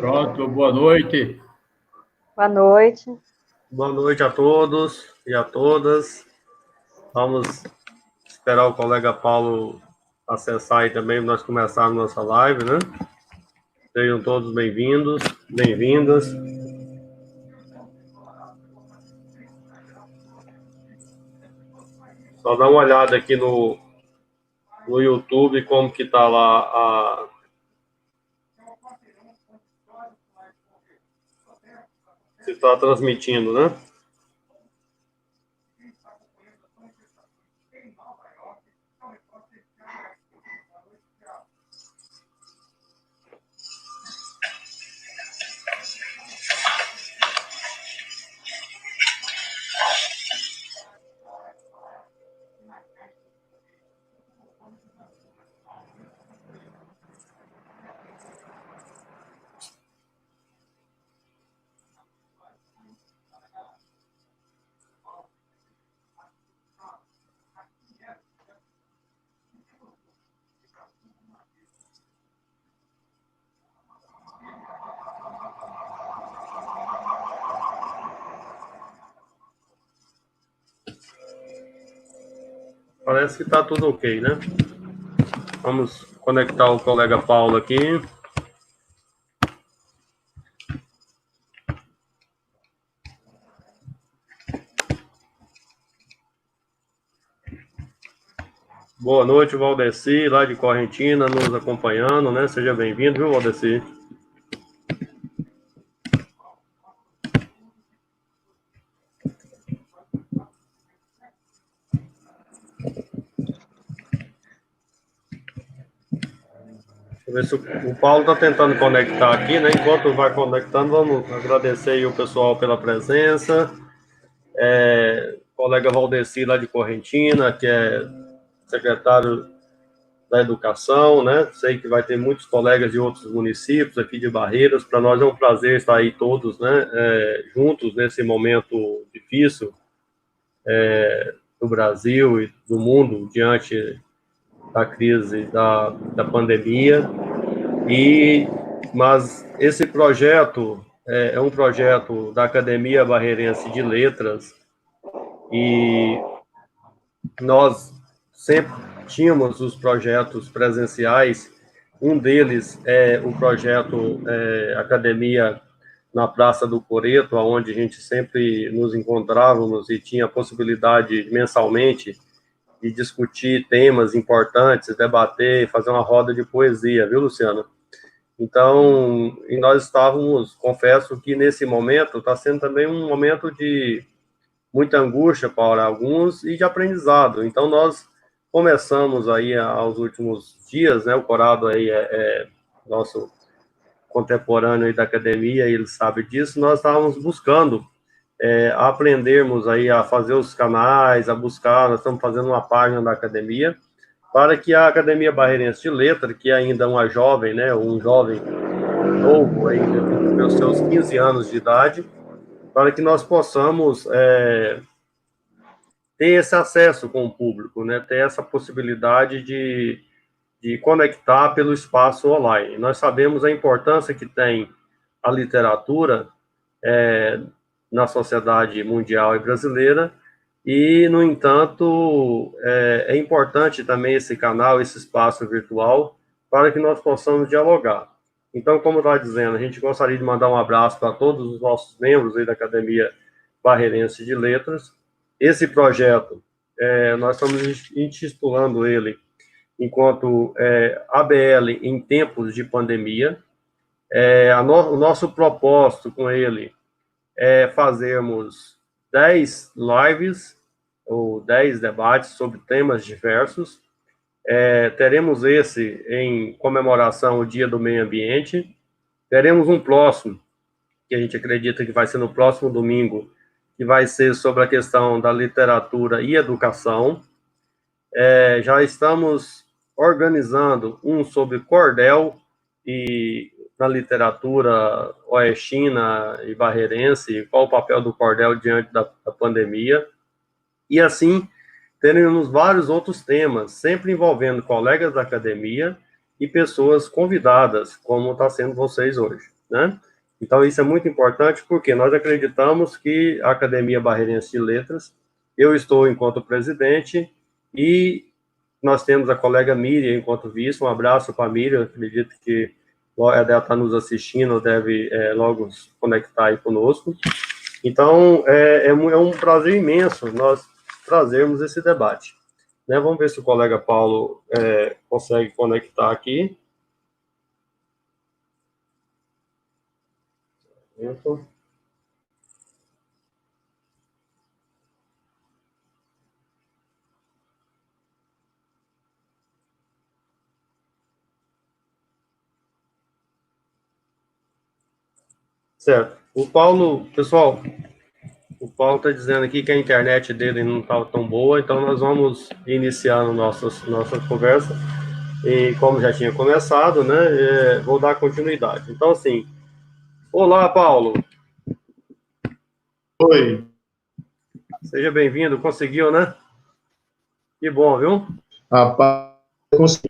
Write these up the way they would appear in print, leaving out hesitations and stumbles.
Pronto, boa noite. Boa noite. Boa noite a todos e a todas. Vamos esperar o colega Paulo acessar aí também para nós começarmos nossa live, né? Sejam todos bem-vindos, bem-vindas. Só dá uma olhada aqui no YouTube como que tá lá se está transmitindo, né? Parece que está tudo ok, né? Vamos conectar o colega Paulo aqui. Boa noite, Valdeci, lá de Correntina, nos acompanhando, né? Seja bem-vindo, viu, Valdeci? Deixa eu ver se o Paulo está tentando conectar aqui, né? Enquanto vai conectando, vamos agradecer aí o pessoal pela presença. Colega Valdeci, lá de Correntina, que é secretário da Educação, né? Sei que vai ter muitos colegas de outros municípios aqui de Barreiras. Para nós é um prazer estar aí todos, né? Juntos nesse momento difícil do Brasil e do mundo diante da crise da pandemia. Mas esse projeto é um projeto da Academia Barreirense de Letras e nós sempre tínhamos os projetos presenciais. Um deles é o projeto Academia na Praça do Coreto, onde a gente sempre nos encontrávamos e tinha a possibilidade mensalmente de discutir temas importantes, debater, fazer uma roda de poesia, viu, Luciano? Então, e nós estávamos, confesso que nesse momento está sendo também um momento de muita angústia para alguns e de aprendizado. Então, nós começamos aí aos últimos dias, né? O Corado aí é nosso contemporâneo aí da academia, e ele sabe disso. Nós estávamos buscando aprendermos aí a fazer os canais, a buscar. Nós estamos fazendo uma página da academia para que a Academia Barreirense de Letras, que ainda é uma jovem, né? Um jovem novo ainda, nos seus 15 anos de idade, para que nós possamos ter esse acesso com o público, né? Ter essa possibilidade de conectar pelo espaço online. Nós sabemos a importância que tem a literatura na sociedade mundial e brasileira, e, no entanto, é importante também esse canal, esse espaço virtual, para que nós possamos dialogar. Então, como eu estava dizendo, a gente gostaria de mandar um abraço para todos os nossos membros aí da Academia Barreirense de Letras. Esse projeto, nós estamos intitulando ele enquanto ABL em tempos de pandemia. O nosso propósito com ele é fazermos 10 lives ou 10 debates sobre temas diversos. Teremos esse em comemoração ao Dia do Meio Ambiente. Teremos um próximo, que a gente acredita que vai ser no próximo domingo, que vai ser sobre a questão da literatura e educação. Já estamos organizando um sobre cordel e na literatura oestina e barreirense, qual o papel do cordel diante da pandemia. E assim, teremos vários outros temas, sempre envolvendo colegas da academia e pessoas convidadas, como está sendo vocês hoje. né? Então, isso é muito importante, porque nós acreditamos que a Academia Barreirense de Letras, eu estou enquanto presidente, e nós temos a colega Miriam enquanto vice. Um abraço para a Miriam, acredito que ela deve estar nos assistindo, deve logo se conectar aí conosco. Então, é um prazer imenso nós trazermos esse debate, né? Vamos ver se o colega Paulo consegue conectar aqui. Certo. O Paulo, pessoal, o Paulo está dizendo aqui que a internet dele não estava tão boa, então nós vamos iniciando nossa conversa. E como já tinha começado, né, vou dar continuidade. Então, assim, olá, Paulo. Oi. Seja bem-vindo. Conseguiu, né? Que bom, viu? Rapaz, consegui.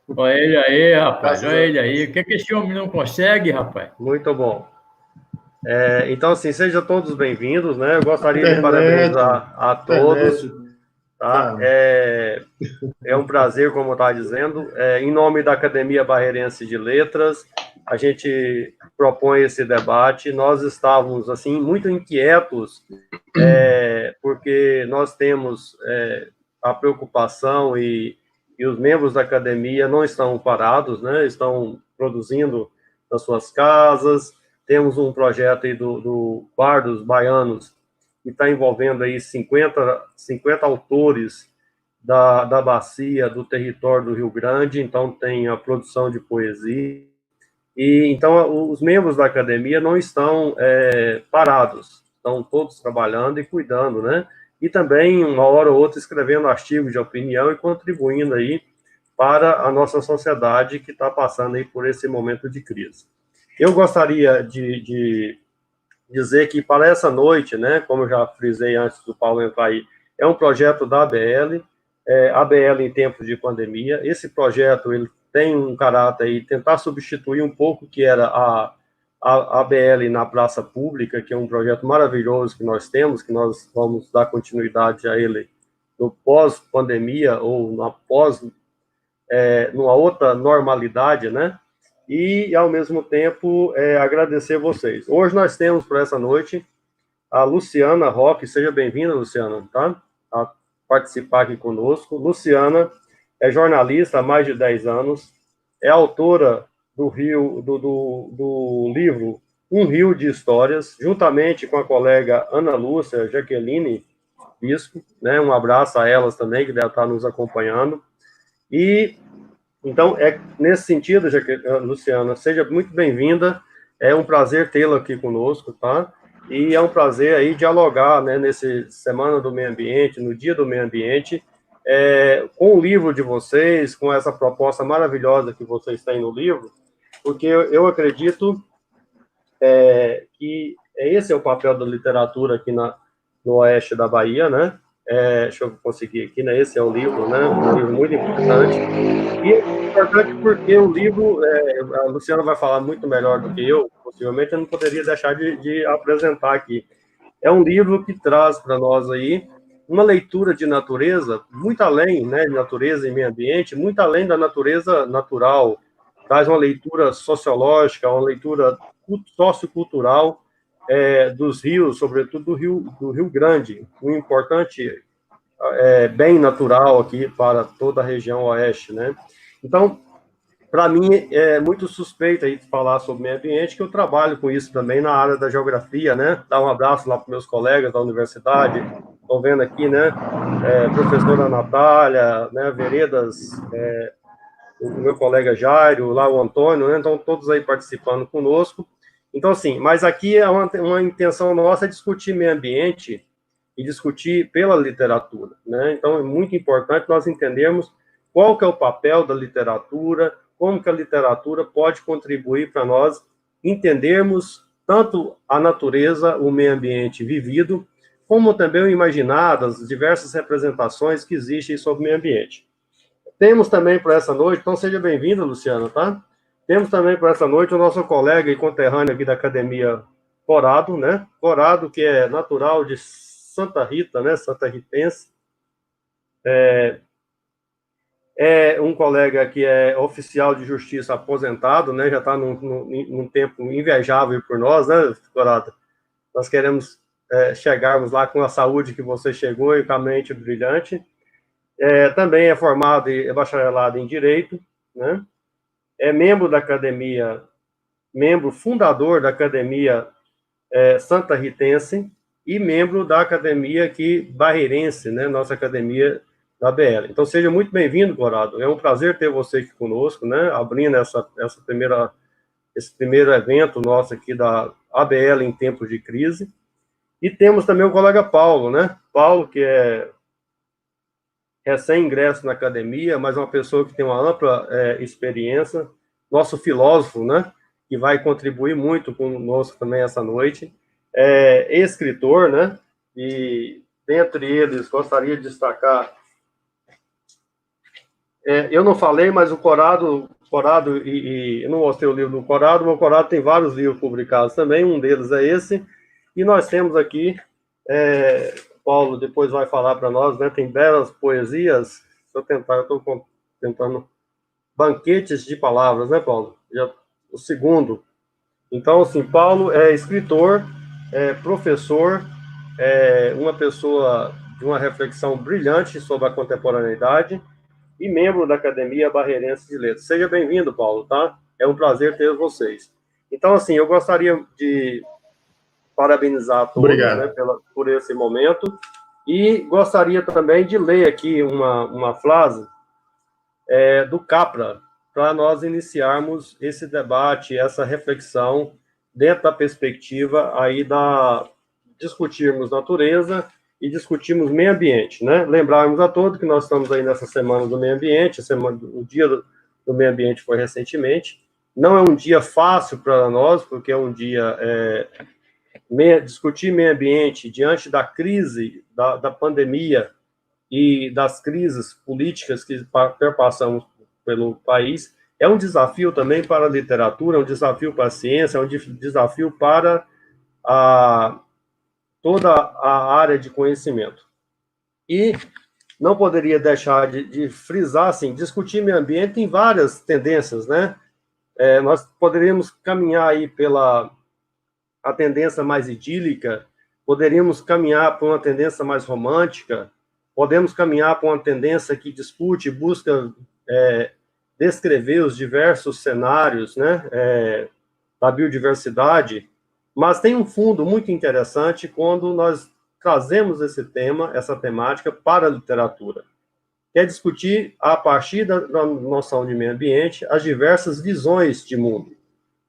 Olha ele aí, rapaz. Olha ele aí. O que esse homem não consegue, rapaz? Muito bom. Então, assim, sejam todos bem-vindos, né? Eu gostaria de parabenizar a todos. Tá? É um prazer, como eu estava dizendo. Em nome da Academia Barreirense de Letras, a gente propõe esse debate. Nós estávamos, assim, muito inquietos, porque nós temos a preocupação e os membros da academia não estão parados, né? Estão produzindo nas suas casas. Temos um projeto aí do Bar dos Baianos, que está envolvendo aí 50 autores da bacia, do território do Rio Grande. Então, tem a produção de poesia. E então, os membros da academia não estão parados, estão todos trabalhando e cuidando, né? E também, uma hora ou outra, escrevendo artigos de opinião e contribuindo aí para a nossa sociedade que está passando aí por esse momento de crise. Eu gostaria de dizer que para essa noite, né, como eu já frisei antes do Paulo entrar aí, é um projeto da ABL, ABL em tempos de pandemia. Esse projeto, ele tem um caráter aí, tentar substituir um pouco que era a ABL na praça pública, que é um projeto maravilhoso que nós temos, que nós vamos dar continuidade a ele no pós-pandemia ou numa outra normalidade, né? E, ao mesmo tempo, agradecer vocês. Hoje nós temos, para essa noite, a Luciana Roque. Seja bem-vinda, Luciana, tá? A participar aqui conosco. Luciana é jornalista há mais de 10 anos, é autora do livro Um Rio de Histórias, juntamente com a colega Ana Lúcia Jaqueline Bisco, né? Um abraço a elas também, que devem estar nos acompanhando. E então, nesse sentido, Luciana, seja muito bem-vinda. É um prazer tê-la aqui conosco, tá? E é um prazer aí dialogar, né, nesse Semana do Meio Ambiente, no Dia do Meio Ambiente, com o livro de vocês, com essa proposta maravilhosa que vocês têm no livro, porque eu acredito que esse é o papel da literatura aqui no oeste da Bahia, né? Deixa eu conseguir aqui, né? Esse é o livro, né? Um livro muito importante. E é importante porque o livro, a Luciana vai falar muito melhor do que eu, possivelmente eu não poderia deixar de apresentar aqui. É um livro que traz para nós aí uma leitura de natureza, muito além, né, de natureza e meio ambiente, muito além da natureza natural. Traz uma leitura sociológica, uma leitura sociocultural, dos rios, sobretudo do Rio Grande, um importante bem natural aqui para toda a região oeste, né? Então, para mim, é muito suspeito aí de falar sobre meio ambiente, que eu trabalho com isso também na área da geografia, né? Dar um abraço lá para meus colegas da universidade, estou vendo aqui, né? Professora Natália, né? Veredas, o meu colega Jairo, lá o Antônio, né? Então, todos aí participando conosco. Então, assim, mas aqui é uma intenção nossa discutir meio ambiente e discutir pela literatura, né? Então, é muito importante nós entendermos qual que é o papel da literatura, como que a literatura pode contribuir para nós entendermos tanto a natureza, o meio ambiente vivido, como também o imaginado, as diversas representações que existem sobre o meio ambiente. Temos também para essa noite, então seja bem-vinda, Luciana, tá? Temos também para essa noite o nosso colega e conterrâneo aqui da Academia Corado, né? Corado, que é natural de Santa Rita, né? Santa Ritense. É um colega que é oficial de justiça aposentado, né? Já está num tempo invejável por nós, né, Corado? Nós queremos chegarmos lá com a saúde que você chegou e com a mente brilhante. Também é formado e é bacharelado em Direito, né? É membro da Academia, membro fundador da Academia Santa Ritense e membro da Academia aqui barreirense, né? Nossa Academia da BL. Então, seja muito bem-vindo, Corado. É um prazer ter você aqui conosco, né? Abrindo esse primeiro evento nosso aqui da ABL em tempos de crise. E temos também o colega Paulo, né? Paulo, que é recém-ingresso na academia, mas uma pessoa que tem uma ampla experiência, nosso filósofo, né? Que vai contribuir muito conosco também essa noite. Escritor, né? E dentre eles, gostaria de destacar. Eu não falei, mas o Corado eu não mostrei o livro do Corado, mas o Corado tem vários livros publicados também, um deles é esse. E nós temos aqui, Paulo depois vai falar para nós, né? Tem belas poesias. Eu estou tentando. Banquetes de palavras, né, Paulo? O segundo. Então, assim, Paulo é escritor, professor, uma pessoa de uma reflexão brilhante sobre a contemporaneidade e membro da Academia Barreirense de Letras. Seja bem-vindo, Paulo, tá? É um prazer ter vocês. Então, assim, eu gostaria de parabenizar a todos, né, por esse momento e gostaria também de ler aqui uma frase do Capra, para nós iniciarmos esse debate, essa reflexão dentro da perspectiva aí discutirmos natureza e discutirmos meio ambiente, né? Lembrarmos a todos que nós estamos aí nessa semana do meio ambiente, o dia do meio ambiente foi recentemente. Não é um dia fácil para nós, porque é um dia discutir meio ambiente diante da crise da pandemia e das crises políticas que perpassamos pelo país, é um desafio também para a literatura, é um desafio para a ciência, é um desafio para toda a área de conhecimento. E não poderia deixar de frisar, assim, discutir meio ambiente tem várias tendências, né? Nós poderíamos caminhar aí pela a tendência mais idílica, poderíamos caminhar por uma tendência mais romântica, podemos caminhar por uma tendência que discute, busca descrever os diversos cenários, né, da biodiversidade, mas tem um fundo muito interessante quando nós trazemos esse tema, essa temática para a literatura, que é discutir, a partir da noção de meio ambiente, as diversas visões de mundo,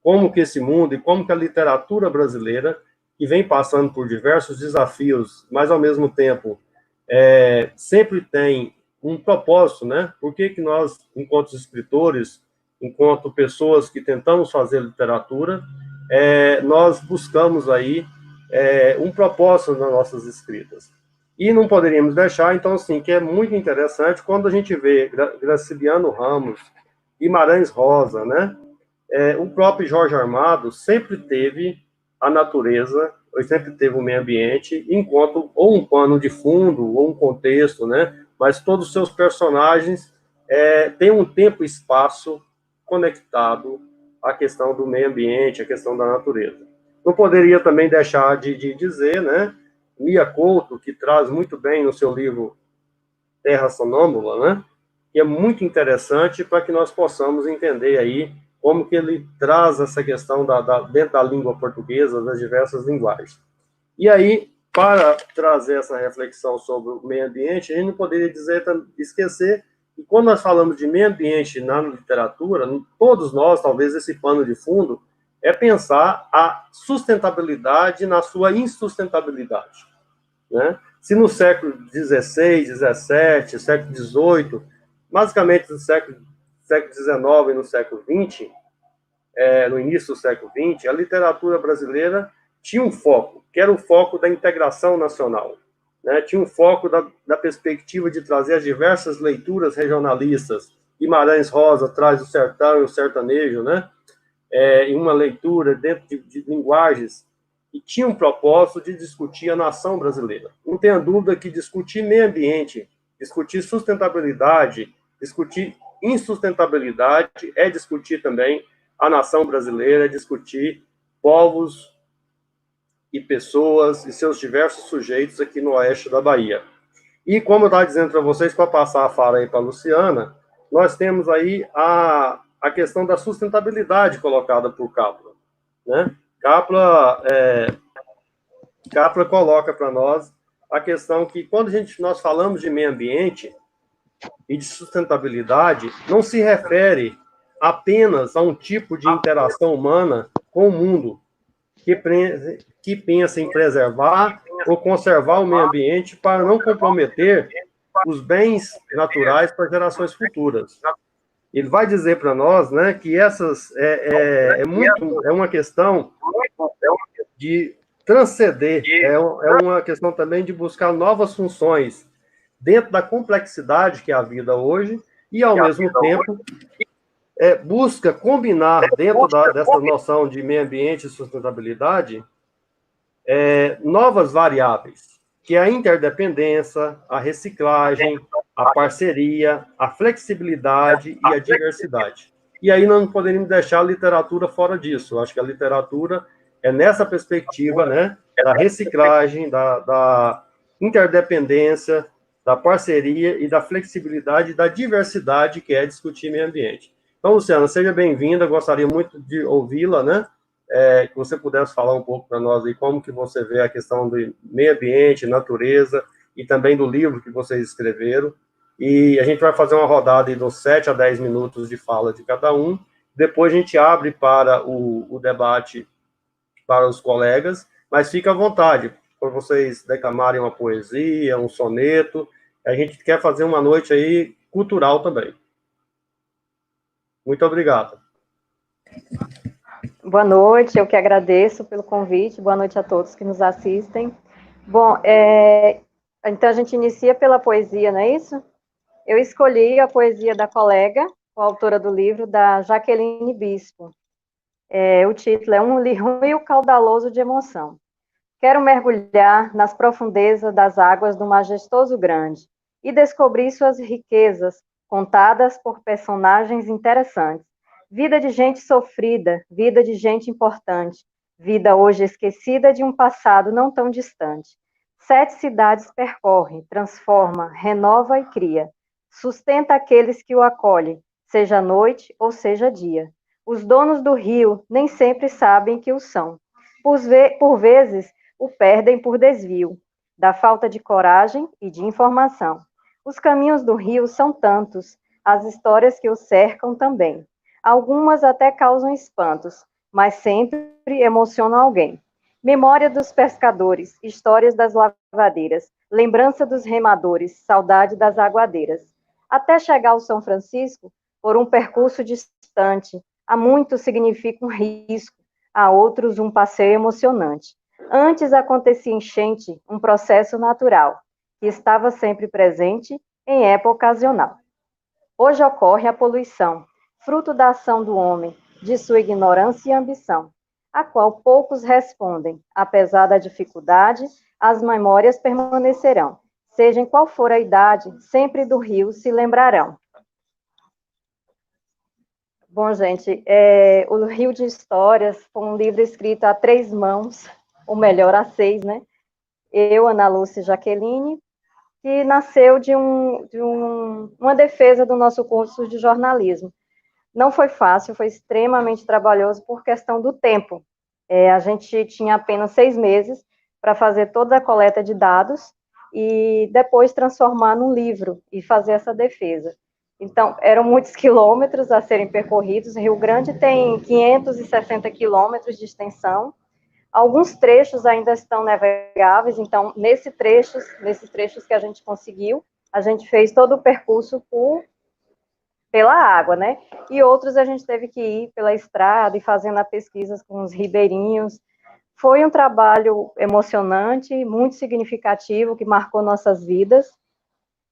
como que esse mundo e como que a literatura brasileira, que vem passando por diversos desafios, mas ao mesmo tempo sempre tem um propósito, né? Por que nós, enquanto escritores, enquanto pessoas que tentamos fazer literatura, nós buscamos aí um propósito nas nossas escritas. E não poderíamos deixar, então, assim, que é muito interessante quando a gente vê Graciliano Ramos, Guimarães Rosa, né? O próprio Jorge Amado sempre teve a natureza, sempre teve o meio ambiente, enquanto ou um pano de fundo, ou um contexto, né? Mas todos os seus personagens têm um tempo e espaço conectado à questão do meio ambiente, à questão da natureza. Não poderia também deixar de dizer, né? Mia Couto, que traz muito bem no seu livro Terra Sonâmbula, né? Que é muito interessante para que nós possamos entender aí como que ele traz essa questão dentro da língua portuguesa, das diversas linguagens. E aí, para trazer essa reflexão sobre o meio ambiente, a gente não poderia esquecer que quando nós falamos de meio ambiente na literatura, todos nós, talvez esse pano de fundo, é pensar a sustentabilidade na sua insustentabilidade, né? Se no século XVI, XVII, século XVIII, basicamente no século XIX e no século XX, no início do século XX, a literatura brasileira tinha um foco, que era o foco da integração nacional, né? Tinha um foco da perspectiva de trazer as diversas leituras regionalistas, Guimarães Rosa traz o sertão e o sertanejo, né? Em uma leitura dentro de linguagens que tinha um propósito de discutir a nação brasileira. Não tenha dúvida que discutir meio ambiente, discutir sustentabilidade, discutir insustentabilidade é discutir também a nação brasileira, é discutir povos e pessoas e seus diversos sujeitos aqui no oeste da Bahia. E como eu estava dizendo para vocês, para passar a fala aí para a Luciana, nós temos aí a questão da sustentabilidade colocada por Capra, né? Capra coloca para nós a questão que quando nós falamos de meio ambiente e de sustentabilidade, não se refere apenas a um tipo de interação humana com o mundo que pensa em preservar ou conservar o meio ambiente para não comprometer os bens naturais para gerações futuras. Ele vai dizer para nós, né, que essas é uma questão de transcender, é uma questão também de buscar novas funções dentro da complexidade que é a vida hoje e, ao mesmo tempo, busca combinar dentro dessa noção de meio ambiente e sustentabilidade novas variáveis, que é a interdependência, a reciclagem, a parceria, a flexibilidade e a diversidade. E aí não poderíamos deixar a literatura fora disso. Eu acho que a literatura é nessa perspectiva, né, da reciclagem, da interdependência, da parceria e da flexibilidade e da diversidade, que é discutir meio ambiente. Então, Luciana, seja bem-vinda, gostaria muito de ouvi-la, né? Que você pudesse falar um pouco para nós aí como que você vê a questão do meio ambiente, natureza, e também do livro que vocês escreveram. E a gente vai fazer uma rodada aí dos 7 a 10 minutos de fala de cada um. Depois a gente abre para o debate para os colegas, mas fica à vontade para vocês declamarem uma poesia, um soneto. A gente quer fazer uma noite aí cultural também. Muito obrigado. Boa noite, eu que agradeço pelo convite. Boa noite a todos que nos assistem. Bom, então a gente inicia pela poesia, não é isso? Eu escolhi a poesia da colega, a autora do livro, da Jaqueline Bispo. O título é Um Rio Caudaloso de Emoção. Quero mergulhar nas profundezas das águas do majestoso grande e descobrir suas riquezas, contadas por personagens interessantes. Vida de gente sofrida, vida de gente importante, vida hoje esquecida de um passado não tão distante. 7 cidades percorre, transforma, renova e cria. Sustenta aqueles que o acolhem, seja noite ou seja dia. Os donos do rio nem sempre sabem que o são. Por vezes, o perdem por desvio, da falta de coragem e de informação. Os caminhos do rio são tantos, as histórias que o cercam também. Algumas até causam espantos, mas sempre emocionam alguém. Memória dos pescadores, histórias das lavadeiras, lembrança dos remadores, saudade das aguadeiras. Até chegar ao São Francisco, por um percurso distante, a muitos significa um risco, a outros um passeio emocionante. Antes acontecia enchente, um processo natural, que estava sempre presente em época ocasional. Hoje ocorre a poluição, fruto da ação do homem, de sua ignorância e ambição, a qual poucos respondem. Apesar da dificuldade, as memórias permanecerão. Seja em qual for a idade, sempre do rio se lembrarão. Bom, gente, o Rio de Histórias foi um livro escrito a 3 mãos, ou melhor, a 6, né? Eu, Ana Lúcia e Jaqueline, que nasceu de uma defesa do nosso curso de jornalismo. Não foi fácil, foi extremamente trabalhoso por questão do tempo. A gente tinha apenas 6 meses para fazer toda a coleta de dados e depois transformar num livro e fazer essa defesa. Então, eram muitos quilômetros a serem percorridos. Rio Grande tem 560 quilômetros de extensão. Alguns trechos ainda estão navegáveis, então, nesses trechos que a gente conseguiu, a gente fez todo o percurso pela água, né? E outros a gente teve que ir pela estrada e fazendo pesquisas com os ribeirinhos. Foi um trabalho emocionante, muito significativo, que marcou nossas vidas.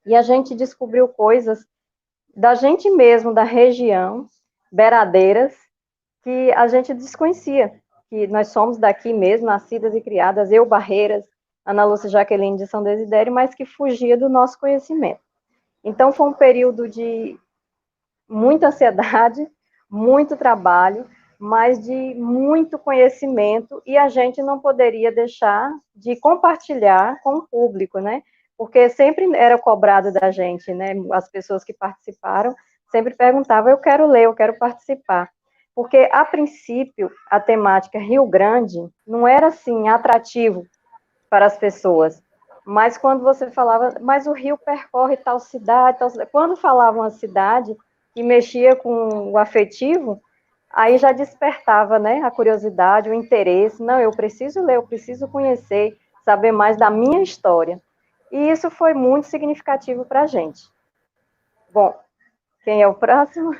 E a gente descobriu coisas da gente mesmo, da região, Beradeiras, que a gente desconhecia, que nós somos daqui mesmo, nascidas e criadas, eu, Barreiras, Ana Lúcia Jaqueline de São Desidério, mas que fugia do nosso conhecimento. Então, foi um período de muita ansiedade, muito trabalho, mas de muito conhecimento, e a gente não poderia deixar de compartilhar com o público, né? Porque sempre era cobrado da gente, né? As pessoas que participaram sempre perguntavam, eu quero ler, eu quero participar. Porque, a princípio, a temática Rio Grande não era, assim, atrativo para as pessoas. Mas quando você falava, mas o rio percorre tal cidade, quando falavam a cidade e mexia com o afetivo, aí já despertava, né, a curiosidade, o interesse. Não, eu preciso ler, eu preciso conhecer, saber mais da minha história. E isso foi muito significativo para a gente. Bom, quem é o próximo?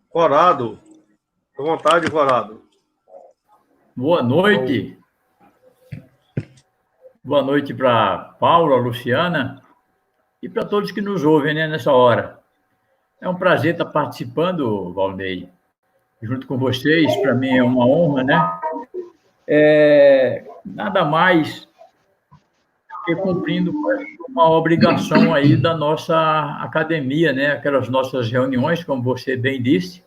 Corado, à vontade, Corado. Boa noite. Boa noite para Paula, Luciana e para todos que nos ouvem, né, nessa hora. É um prazer estar participando, Valnei, junto com vocês. Para mim é uma honra, né? Nada mais que cumprindo uma obrigação aí da nossa academia, né? Aquelas nossas reuniões, como você bem disse,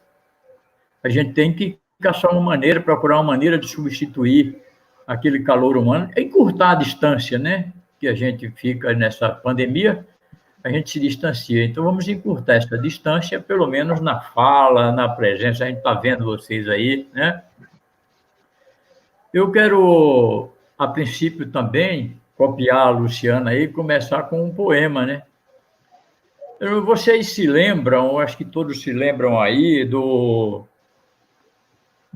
a gente tem que caçar uma maneira, procurar uma maneira de substituir aquele calor humano, encurtar a distância, né? Que a gente fica nessa pandemia, a gente se distancia. Então, vamos encurtar essa distância, pelo menos na fala, na presença. A gente está vendo vocês aí, né? Eu quero, a princípio, também copiar a Luciana aí e começar com um poema, né? Vocês se lembram, acho que todos se lembram aí, do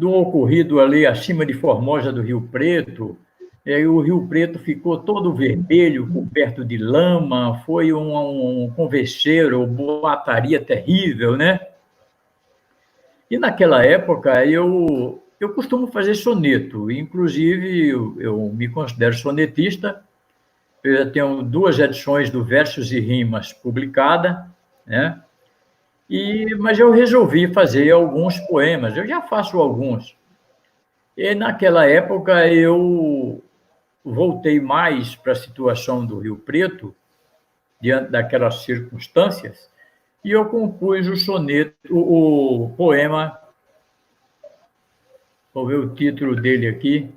ocorrido ali acima de Formosa do Rio Preto. E aí o Rio Preto ficou todo vermelho, coberto de lama, foi um converseiro, boataria terrível, né? E naquela época eu costumo fazer soneto, inclusive eu me considero sonetista, eu tenho 2 edições do Versos e Rimas publicada, né? Mas eu resolvi fazer alguns poemas, eu já faço alguns. E naquela época eu voltei mais para a situação do Rio Preto, diante daquelas circunstâncias, e eu compus o soneto, o poema, vou ver o título dele aqui,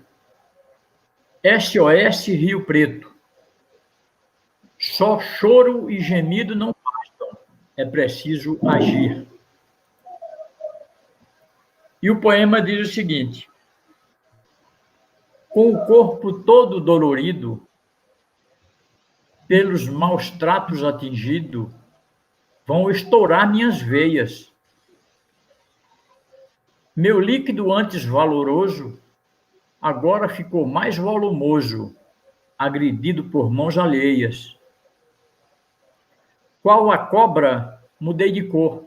SOS Rio Preto. Só choro e gemido não bastam, é preciso agir. E o poema diz o seguinte: com o corpo todo dolorido, pelos maus tratos atingido, vão estourar minhas veias. Meu líquido antes valoroso, agora ficou mais volumoso, agredido por mãos alheias. Qual a cobra, mudei de cor,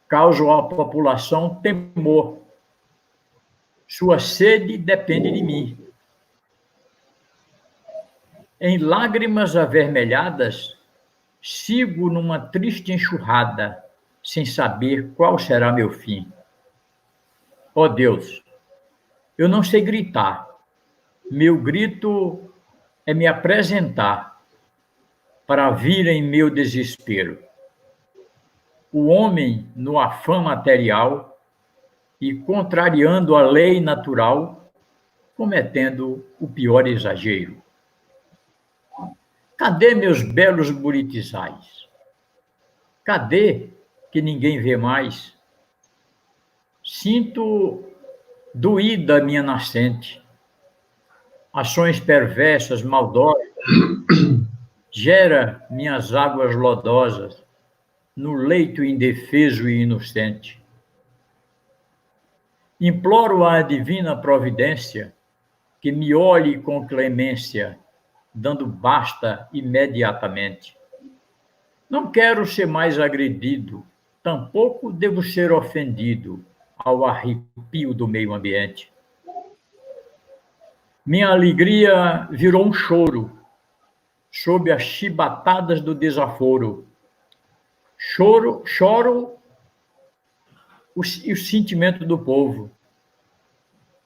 causo à população temor. Sua sede depende de mim. Em lágrimas avermelhadas, sigo numa triste enxurrada, sem saber qual será meu fim. Ó Deus, eu não sei gritar. Meu grito é me apresentar para vir em meu desespero. O homem, no afã material e contrariando a lei natural, cometendo o pior exagero. Cadê meus belos buritizais? Cadê que ninguém vê mais? Sinto doída a minha nascente. Ações perversas, maldosas, gera minhas águas lodosas no leito indefeso e inocente. Imploro à divina providência que me olhe com clemência, dando basta imediatamente. Não quero ser mais agredido, tampouco devo ser ofendido ao arrepio do meio ambiente. Minha alegria virou um choro, sob as chibatadas do desaforo. Choro o sentimento do povo.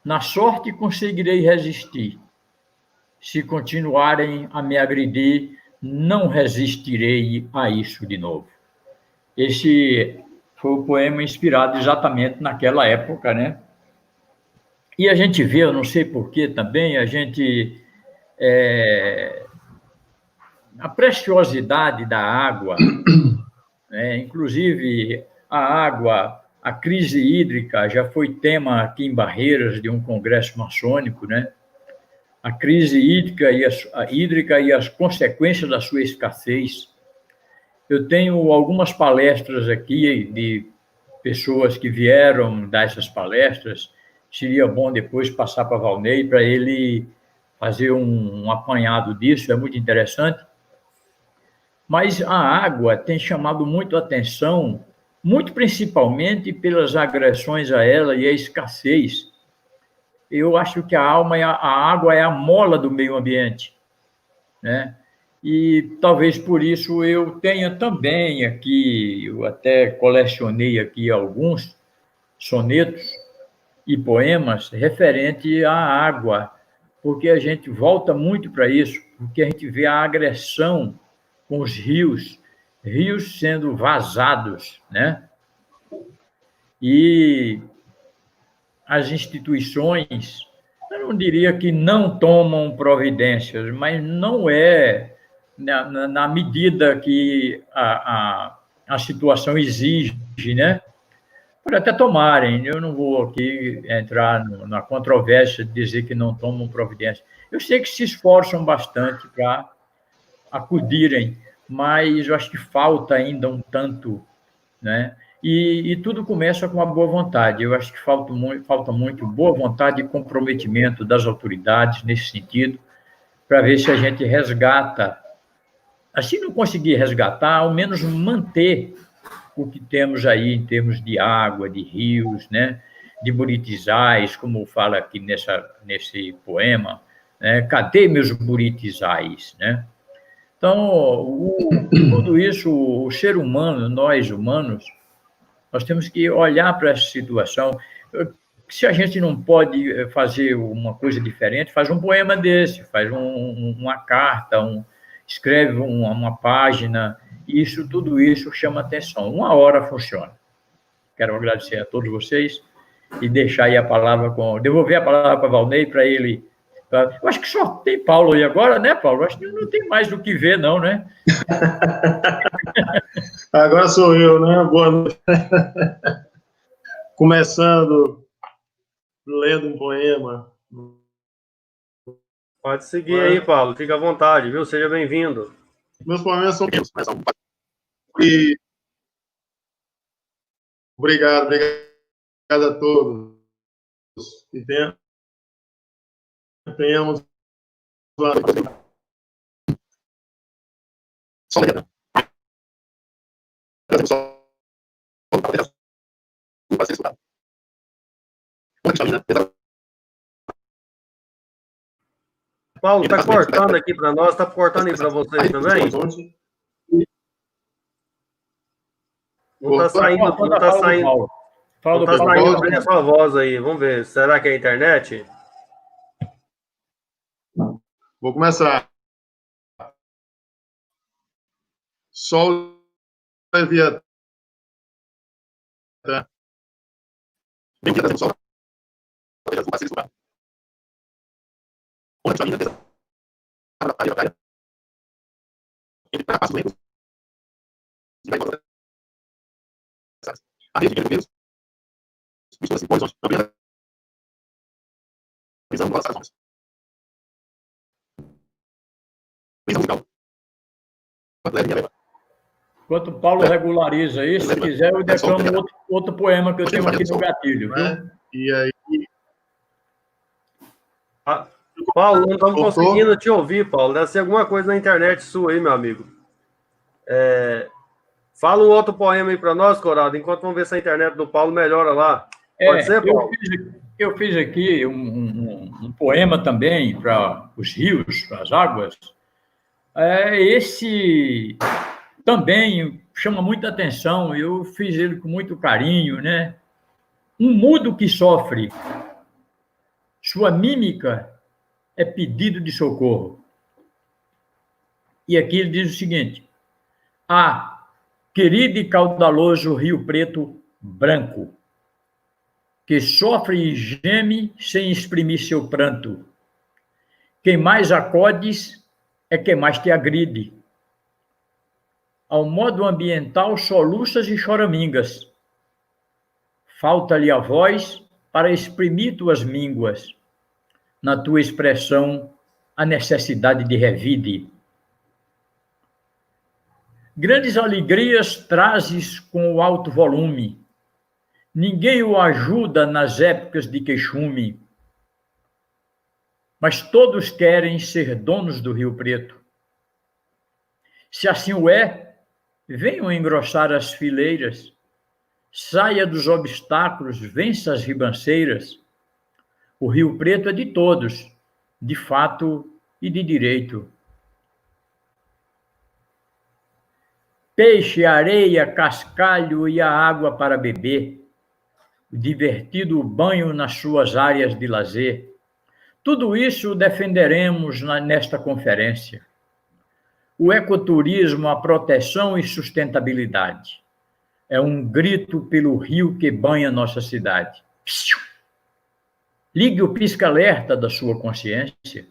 Na sorte conseguirei resistir. Se continuarem a me agredir, não resistirei a isso de novo. Esse foi o poema inspirado exatamente naquela época, né? E a gente vê, eu não sei porquê também, a preciosidade da água, né? Inclusive a água, a crise hídrica já foi tema aqui em Barreiras de um congresso maçônico, né? A crise hídrica e as consequências da sua escassez. Eu tenho algumas palestras aqui de pessoas que vieram dar essas palestras. Seria bom depois passar para Valnei para ele fazer um apanhado disso, é muito interessante. Mas a água tem chamado muito a atenção, muito principalmente pelas agressões a ela e a escassez. Eu acho que a água é a mola do meio ambiente, né? E talvez por isso eu tenha também aqui, eu até colecionei aqui alguns sonetos e poemas referente à água, porque a gente volta muito para isso, porque a gente vê a agressão com os rios sendo vazados, né? E as instituições, eu não diria que não tomam providências, mas não é na medida que a situação exige, né? Pode até tomarem, eu não vou aqui entrar na controvérsia de dizer que não tomam providência. Eu sei que se esforçam bastante para acudirem, mas eu acho que falta ainda um tanto, né? E tudo começa com a boa vontade. Eu acho que falta muito boa vontade e comprometimento das autoridades nesse sentido, para ver se a gente resgata. Assim, não conseguir resgatar, ao menos manter o que temos aí em termos de água, de rios, né? De buritizais, como fala aqui nesse poema, né? Cadê meus buritizais, né? Então, tudo isso, o ser humano, nós humanos, nós temos que olhar para essa situação. Se a gente não pode fazer uma coisa diferente, faz um poema desse, faz uma carta, escreve uma página, tudo isso chama atenção. Uma hora funciona. Quero agradecer a todos vocês e deixar aí devolver a palavra para Valnei, para ele. Eu acho que só tem Paulo aí agora, né, Paulo? Acho que não tem mais do que ver, não, né? Agora sou eu, né? Boa noite. Começando lendo um poema. Pode seguir aí, Paulo. Fica à vontade, viu? Seja bem-vindo. Meus poemas são meus. E obrigado a todos. E tenhamos Paulo, está cortando aqui para nós, está cortando aí para vocês também? Não está saindo, não está saindo. Não está saindo bem a sua voz aí. Vamos ver. Será que é a internet? Vou começar. Sol Leviatã. Enquanto o Paulo regulariza isso, se quiser, eu declamo outro poema que eu tenho aqui no gatilho, viu? E aí... Paulo, não estamos conseguindo te ouvir, Paulo. Deve ser alguma coisa na internet sua aí, meu amigo. Fala um outro poema aí para nós, Corado, enquanto vamos ver se a internet do Paulo melhora lá. Pode ser, Paulo? Eu fiz aqui um poema também para os rios, para as águas. Esse também chama muita atenção, eu fiz ele com muito carinho, né? Um mudo que sofre, sua mímica é pedido de socorro. E aqui ele diz o seguinte: ah, querido e caudaloso Rio Preto branco, que sofre e geme sem exprimir seu pranto. Quem mais acodes é quem mais te agride. Ao modo ambiental, soluças e choramingas. Falta-lhe a voz para exprimir tuas mínguas. Na tua expressão, a necessidade de revide. Grandes alegrias trazes com o alto volume. Ninguém o ajuda nas épocas de queixume. Mas todos querem ser donos do Rio Preto. Se assim o é, venham engrossar as fileiras, saia dos obstáculos, vença as ribanceiras. O Rio Preto é de todos, de fato e de direito. Peixe, areia, cascalho e a água para beber, o divertido banho nas suas áreas de lazer. Tudo isso defenderemos nesta conferência. O ecoturismo, a proteção e sustentabilidade. É um grito pelo rio que banha nossa cidade. Ligue o pisca-alerta da sua consciência.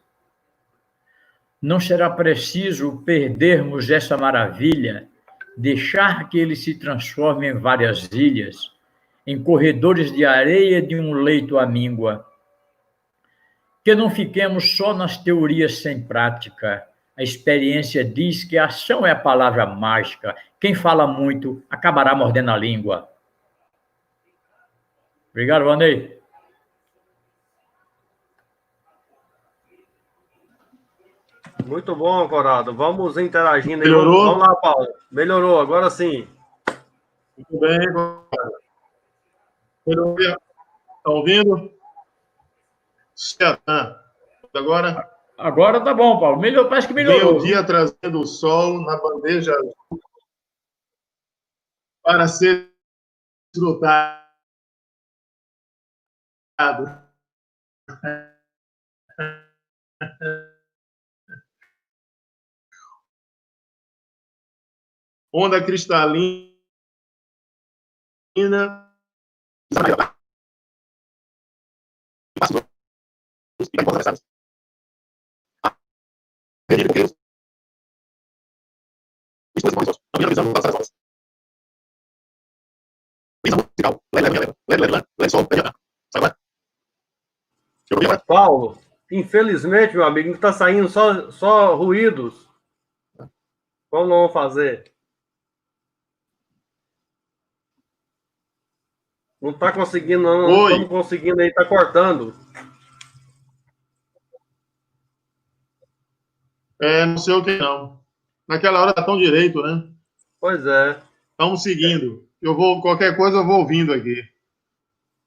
Não será preciso perdermos essa maravilha, deixar que ele se transforme em várias ilhas, em corredores de areia de um leito à míngua. Que não fiquemos só nas teorias sem prática. A experiência diz que a ação é a palavra mágica. Quem fala muito acabará mordendo a língua. Obrigado, Vanei. Muito bom, Corado. Vamos interagindo aí. Melhorou? Vamos lá, Paulo. Melhorou, agora sim. Muito bem, Corado. Melhorou? Está ouvindo? Certo. Agora? Agora tá bom, Paulo. Parece que melhorou. Vem o dia trazendo o sol na bandeja azul para ser desfrutado. Onda cristalina. Paulo, infelizmente, meu amigo, não está saindo só ruídos. Como não vamos fazer? Não está conseguindo, não estamos conseguindo aí, está cortando. Não sei o que não. Naquela hora tá tão direito, né? Pois é. Estamos seguindo. Qualquer coisa eu vou ouvindo aqui.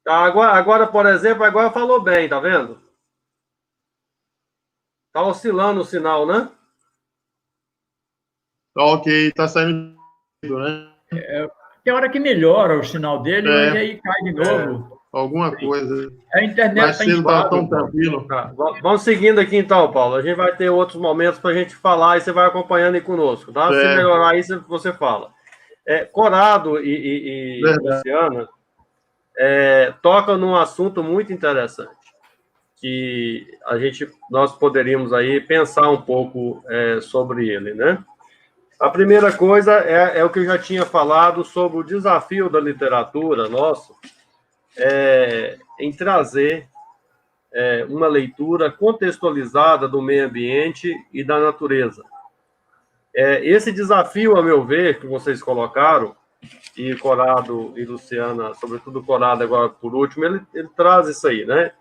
Tá, agora, por exemplo, agora falou bem, tá vendo? Tá oscilando o sinal, né? Tá ok, tá saindo, né? Tem hora que melhora o sinal dele, mas aí cai de novo. Alguma coisa. A internet está instável. Tão tranquilo. Tá, vamos seguindo aqui então, Paulo. A gente vai ter outros momentos para a gente falar e você vai acompanhando aí conosco, tá? Se melhorar aí, você fala. Corado e Luciana tocam num assunto muito interessante, que nós poderíamos aí pensar um pouco sobre ele, né? A primeira coisa é o que eu já tinha falado sobre o desafio da literatura nosso, em trazer uma leitura contextualizada do meio ambiente e da natureza. Esse desafio, a meu ver, que vocês colocaram, e Corado e Luciana, sobretudo Corado agora por último, ele traz isso aí, né?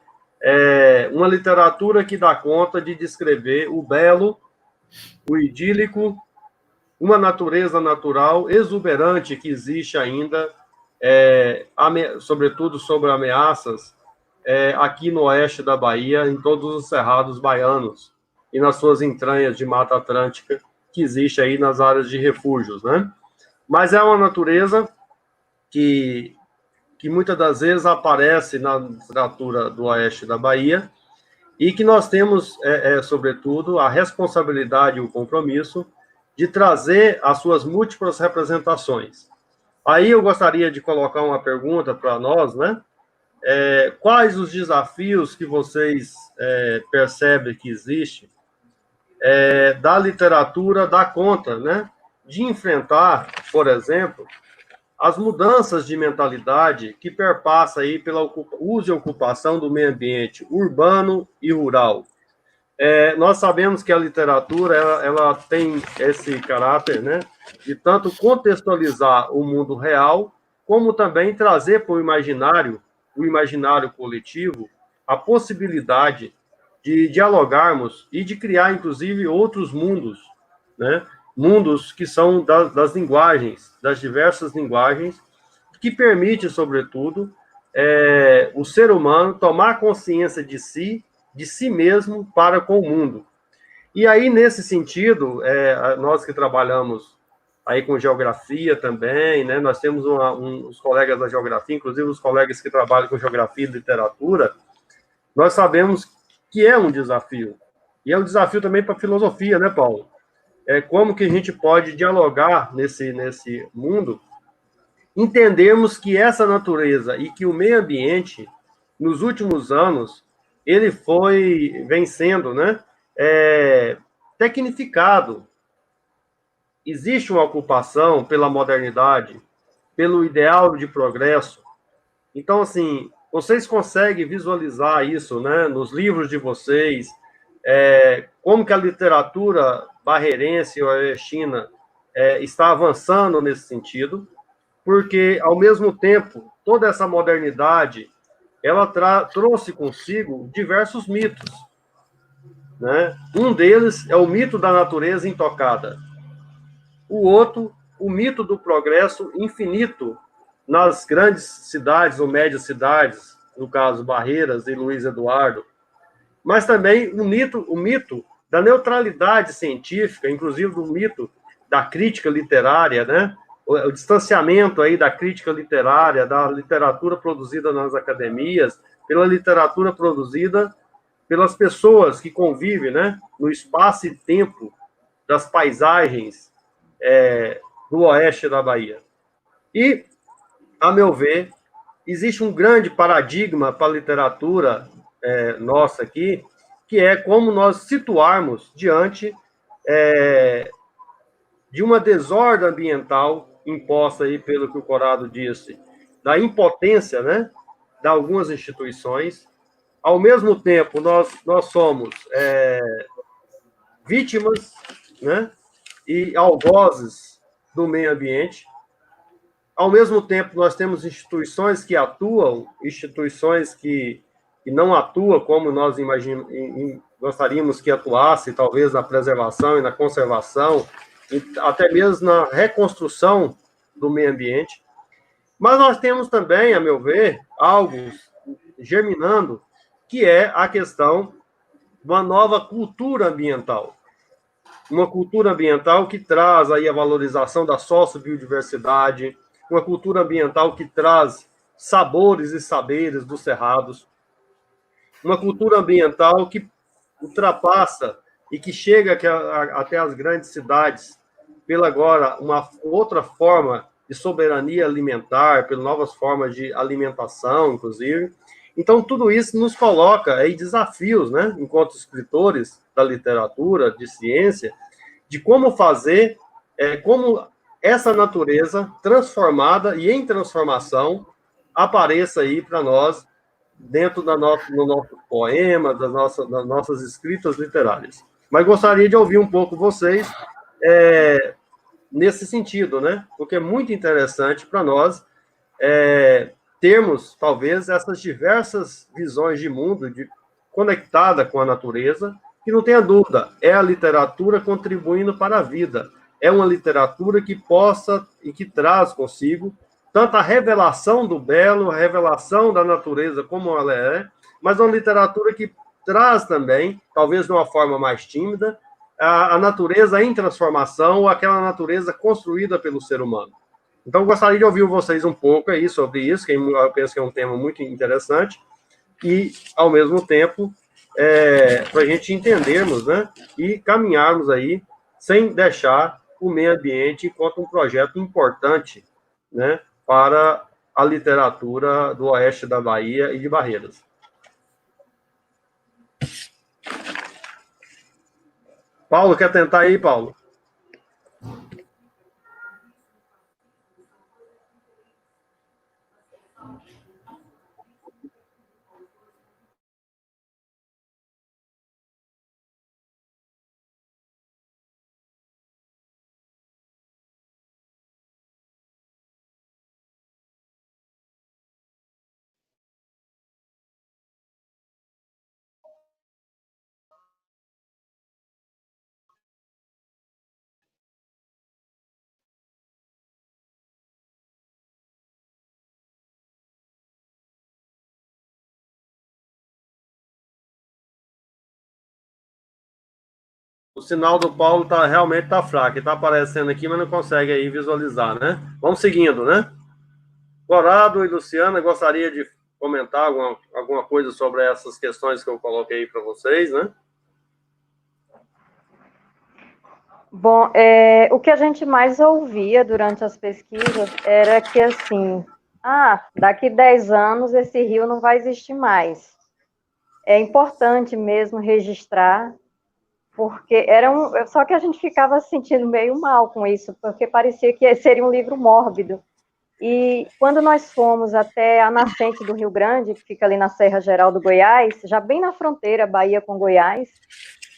Uma literatura que dá conta de descrever o belo, o idílico, uma natureza natural exuberante que existe ainda, sobretudo sobre ameaças aqui no oeste da Bahia, em todos os cerrados baianos e nas suas entranhas de Mata Atlântica, que existe aí nas áreas de refúgios, né? Mas é uma natureza que muitas das vezes aparece na literatura do oeste da Bahia e que nós temos, sobretudo, a responsabilidade e o compromisso de trazer as suas múltiplas representações. Aí eu gostaria de colocar uma pergunta para nós, né? Quais os desafios que vocês percebem que existem da literatura dar conta, né? De enfrentar, por exemplo, as mudanças de mentalidade que perpassa aí pela uso e ocupação do meio ambiente urbano e rural. Nós sabemos que a literatura ela tem esse caráter, né, de tanto contextualizar o mundo real, como também trazer para o imaginário coletivo, a possibilidade de dialogarmos e de criar, inclusive, outros mundos, né, mundos que são das linguagens, das diversas linguagens, que permite, sobretudo, o ser humano tomar consciência de si mesmo para com o mundo. E aí, nesse sentido, nós que trabalhamos aí com geografia também, né, nós temos os colegas da geografia, inclusive os colegas que trabalham com geografia e literatura, nós sabemos que é um desafio. E é um desafio também para a filosofia, né, Paulo? Como que a gente pode dialogar nesse mundo, entendermos que essa natureza e que o meio ambiente, nos últimos anos, ele vem sendo, né, tecnificado. Existe uma ocupação pela modernidade, pelo ideal de progresso. Então, assim, vocês conseguem visualizar isso, né, nos livros de vocês, como que a literatura barreirense ou oestina está avançando nesse sentido, porque, ao mesmo tempo, toda essa modernidade, ela trouxe consigo diversos mitos, né? Um deles é o mito da natureza intocada. O outro, o mito do progresso infinito nas grandes cidades ou médias cidades, no caso Barreiras e Luiz Eduardo, mas também o mito da neutralidade científica, inclusive do mito da crítica literária, né? O distanciamento aí da crítica literária, da literatura produzida nas academias, pela literatura produzida pelas pessoas que convivem, né, no espaço e tempo das paisagens do oeste da Bahia. E, a meu ver, existe um grande paradigma para a literatura nossa aqui, que é como nós situarmos diante de uma desordem ambiental imposta aí pelo que o Corrado disse, da impotência, né, de algumas instituições. Ao mesmo tempo, nós somos vítimas, né, e algozes do meio ambiente. Ao mesmo tempo, nós temos instituições que atuam, instituições que não atuam como nós gostaríamos que atuasse, talvez na preservação e na conservação, e até mesmo na reconstrução do meio ambiente. Mas nós temos também, a meu ver, algo germinando, que é a questão de uma nova cultura ambiental. Uma cultura ambiental que traz aí a valorização da sociobiodiversidade, uma cultura ambiental que traz sabores e saberes dos cerrados, uma cultura ambiental que ultrapassa e que chega até as grandes cidades pela agora uma outra forma de soberania alimentar, pelas novas formas de alimentação, inclusive. Então, tudo isso nos coloca aí desafios, né, enquanto escritores da literatura, de ciência, de como fazer, como essa natureza transformada e em transformação apareça aí para nós dentro no nosso poema, das nossas escritas literárias. Mas gostaria de ouvir um pouco vocês nesse sentido, né? Porque é muito interessante para nós termos, talvez, essas diversas visões de mundo conectada com a natureza, que não tenha dúvida, é a literatura contribuindo para a vida. É uma literatura que possa e que traz consigo tanto a revelação do belo, a revelação da natureza como ela é, mas uma literatura que traz também, talvez de uma forma mais tímida, a natureza em transformação, ou aquela natureza construída pelo ser humano. Então, gostaria de ouvir vocês um pouco aí sobre isso, que eu penso que é um tema muito interessante, e, ao mesmo tempo, para a gente entendermos, né, e caminharmos aí, sem deixar o meio ambiente enquanto um projeto importante, né, para a literatura do oeste da Bahia e de Barreiras. Paulo, quer tentar aí, Paulo? O sinal do Paulo realmente está fraco. Está aparecendo aqui, mas não consegue aí visualizar, né? Vamos seguindo, né? Corrado e Luciana, gostaria de comentar alguma coisa sobre essas questões que eu coloquei para vocês, né? Bom, o que a gente mais ouvia durante as pesquisas era que, assim, daqui 10 anos esse rio não vai existir mais. É importante mesmo registrar, porque só que a gente ficava se sentindo meio mal com isso, porque parecia que seria um livro mórbido. E quando nós fomos até a nascente do Rio Grande, que fica ali na Serra Geral do Goiás, já bem na fronteira, Bahia com Goiás,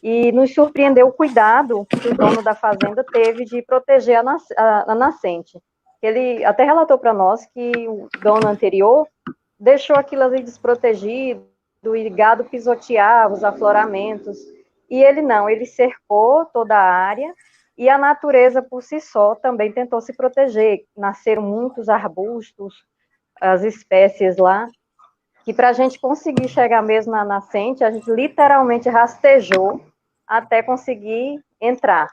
e nos surpreendeu o cuidado que o dono da fazenda teve de proteger a nascente. Ele até relatou para nós que o dono anterior deixou aquilo ali desprotegido, e gado pisoteava os afloramentos, e ele não, ele cercou toda a área, e a natureza por si só também tentou se proteger. Nasceram muitos arbustos, as espécies lá, que para a gente conseguir chegar mesmo na nascente, a gente literalmente rastejou até conseguir entrar.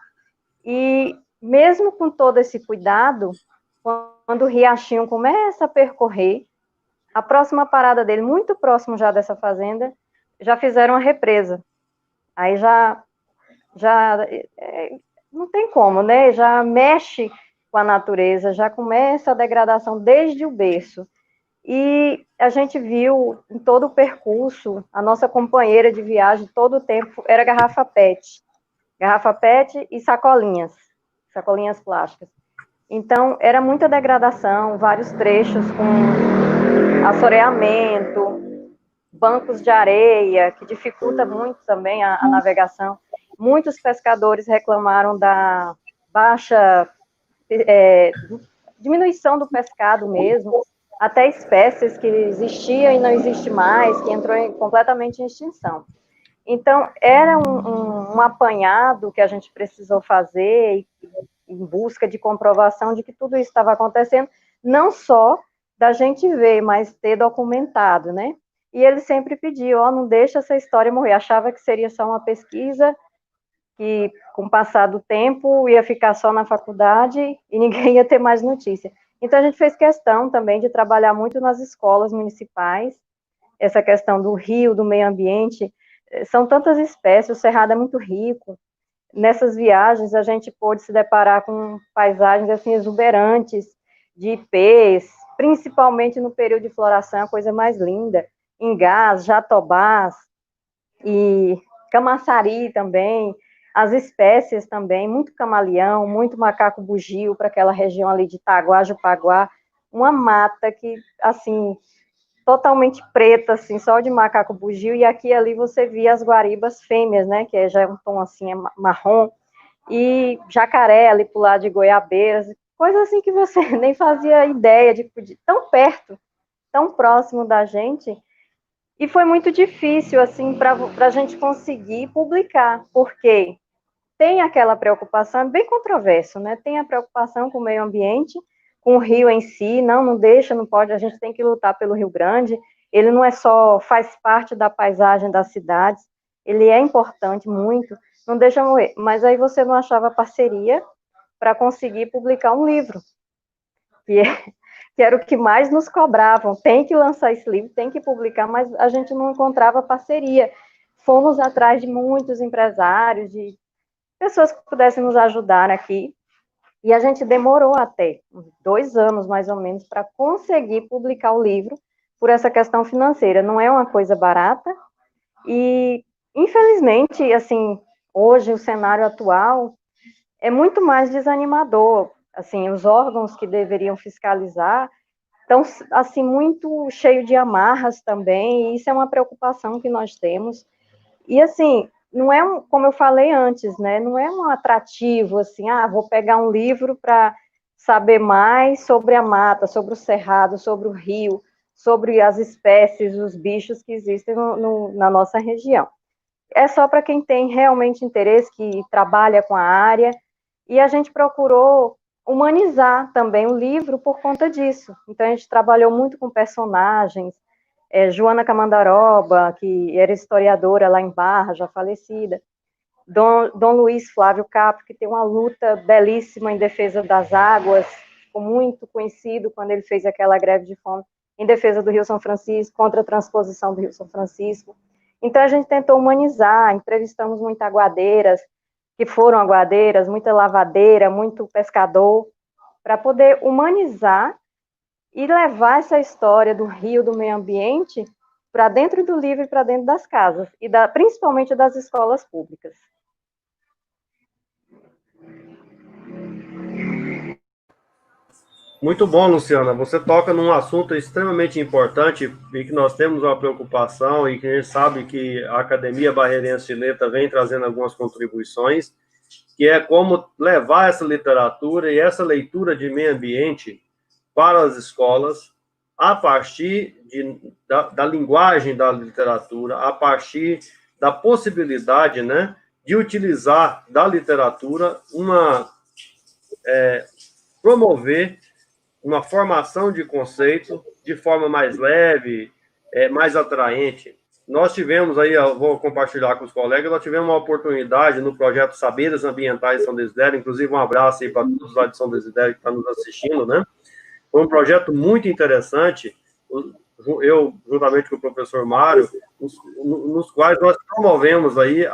E mesmo com todo esse cuidado, quando o riachinho começa a percorrer, a próxima parada dele, muito próximo já dessa fazenda, já fizeram uma represa. Aí já não tem como, né? Já mexe com a natureza, já começa a degradação desde o berço. E a gente viu em todo o percurso, a nossa companheira de viagem, todo o tempo, era garrafa PET e sacolinhas plásticas. Então, era muita degradação, vários trechos com assoreamento, bancos de areia, que dificulta muito também a navegação. Muitos pescadores reclamaram da baixa diminuição do pescado mesmo, até espécies que existiam e não existe mais, que entrou completamente em extinção. Então, era um apanhado que a gente precisou fazer em busca de comprovação de que tudo isso estava acontecendo, não só da gente ver, mas ter documentado, né? E ele sempre pediu, não deixa essa história morrer. Achava que seria só uma pesquisa, que com o passar do tempo ia ficar só na faculdade e ninguém ia ter mais notícia. Então, a gente fez questão também de trabalhar muito nas escolas municipais, essa questão do rio, do meio ambiente. São tantas espécies, o Cerrado é muito rico. Nessas viagens, a gente pôde se deparar com paisagens assim exuberantes, de ipês, principalmente no período de floração, a coisa mais linda. Ingás, jatobás e camaçari também, as espécies também, muito camaleão, muito macaco bugio para aquela região ali de Itaguá, Jupaguá, uma mata que, assim, totalmente preta, assim, só de macaco bugio, e aqui e ali você via as guaribas fêmeas, né, que já é um tom, assim, marrom, e jacaré ali pro lado de Goiabeiras, coisa assim que você nem fazia ideia de tão perto, tão próximo da gente, e foi muito difícil, assim, para a gente conseguir publicar, porque tem aquela preocupação, é bem controverso, né? Tem a preocupação com o meio ambiente, com o rio em si, não deixa, não pode, a gente tem que lutar pelo Rio Grande, ele não é só, faz parte da paisagem das cidades, ele é importante muito, não deixa morrer. Mas aí você não achava parceria para conseguir publicar um livro, que, que era o que mais nos cobravam. Tem que lançar esse livro, tem que publicar, mas a gente não encontrava parceria. Fomos atrás de muitos empresários, de pessoas que pudessem nos ajudar aqui, e a gente demorou até 2 anos, mais ou menos, para conseguir publicar o livro, por essa questão financeira. Não é uma coisa barata, e, infelizmente, assim, hoje, o cenário atual é muito mais desanimador. Assim, os órgãos que deveriam fiscalizar estão, assim, muito cheio de amarras também, e isso é uma preocupação que nós temos. E, assim, não é, como eu falei antes, né, não é um atrativo, assim, vou pegar um livro para saber mais sobre a mata, sobre o cerrado, sobre o rio, sobre as espécies, os bichos que existem na nossa região. É só para quem tem realmente interesse, que trabalha com a área, e a gente procurou humanizar também o livro por conta disso. Então, a gente trabalhou muito com personagens, Joana Camandaroba, que era historiadora lá em Barra, já falecida, Dom Luiz Flávio Capri, que tem uma luta belíssima em defesa das águas, ficou muito conhecido quando ele fez aquela greve de fome em defesa do Rio São Francisco, contra a transposição do Rio São Francisco. Então, a gente tentou humanizar, entrevistamos muitas aguadeiras, que foram aguadeiras, muita lavadeira, muito pescador, para poder humanizar e levar essa história do rio, do meio ambiente, para dentro do livro e para dentro das casas, e principalmente das escolas públicas. Muito bom, Luciana. Você toca num assunto extremamente importante e que nós temos uma preocupação e que a gente sabe que a Academia Barreirense de Letras vem trazendo algumas contribuições, que é como levar essa literatura e essa leitura de meio ambiente para as escolas a partir da linguagem da literatura, a partir da possibilidade, né, de utilizar da literatura promover uma formação de conceito de forma mais leve, mais atraente. Nós tivemos aí, eu vou compartilhar com os colegas, nós tivemos uma oportunidade no projeto Saberes Ambientais de São Desidério, inclusive um abraço aí para todos lá de São Desidério que estão nos assistindo, né? Foi um projeto muito interessante, eu, juntamente com o professor Mário, nos quais nós promovemos aí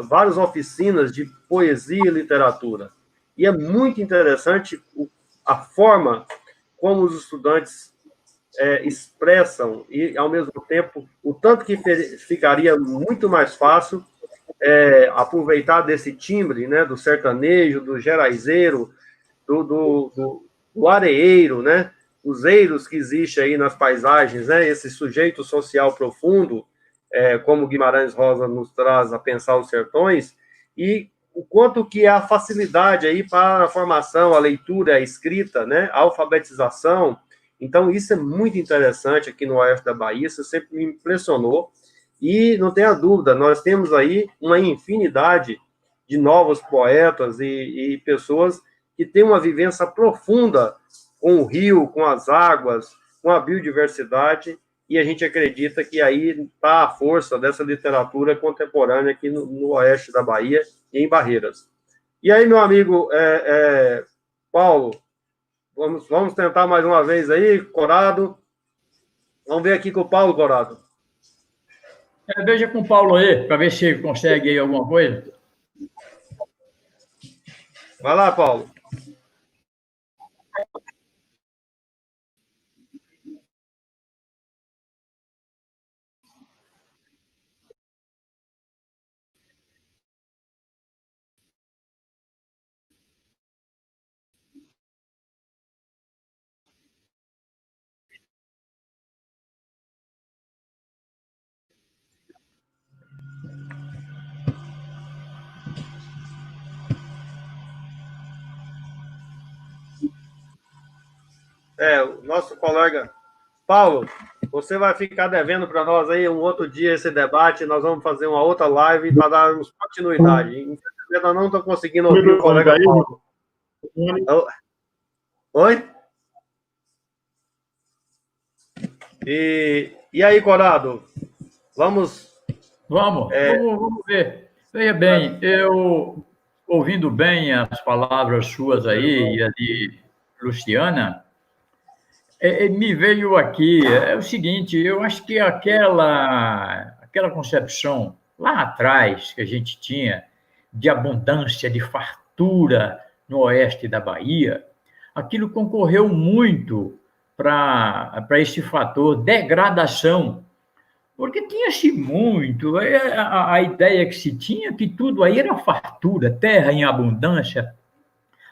várias oficinas de poesia e literatura. E é muito interessante a forma como os estudantes expressam e, ao mesmo tempo, o tanto que ficaria muito mais fácil aproveitar desse timbre, né, do sertanejo, do geraizeiro, do areeiro, né, os eiros que existem aí nas paisagens, né, esse sujeito social profundo, como Guimarães Rosa nos traz a pensar os sertões, e o quanto que a facilidade aí para a formação, a leitura, a escrita, né, a alfabetização. Então, isso é muito interessante aqui no oeste da Bahia, isso sempre me impressionou, e não tenha dúvida, nós temos aí uma infinidade de novos poetas e pessoas que têm uma vivência profunda com o rio, com as águas, com a biodiversidade, e a gente acredita que aí está a força dessa literatura contemporânea aqui no oeste da Bahia e em Barreiras. E aí, meu amigo Paulo, vamos tentar mais uma vez aí, Corado. Vamos ver aqui com o Paulo, Corado. Veja com o Paulo aí, para ver se ele consegue aí alguma coisa. Vai lá, Paulo. O nosso colega Paulo, você vai ficar devendo para nós aí um outro dia esse debate, nós vamos fazer uma outra live para darmos continuidade. Infelizmente, nós não estamos conseguindo ouvir o colega Paulo. Oi? E E aí, Corrado, vamos... Vamos ver. Veja bem, eu, ouvindo bem as palavras suas aí, e a de Luciana, me veio aqui, o seguinte, eu acho que aquela concepção lá atrás que a gente tinha de abundância, de fartura no oeste da Bahia, aquilo concorreu muito para esse fator degradação, porque tinha-se muito, a ideia que se tinha que tudo aí era fartura, terra em abundância,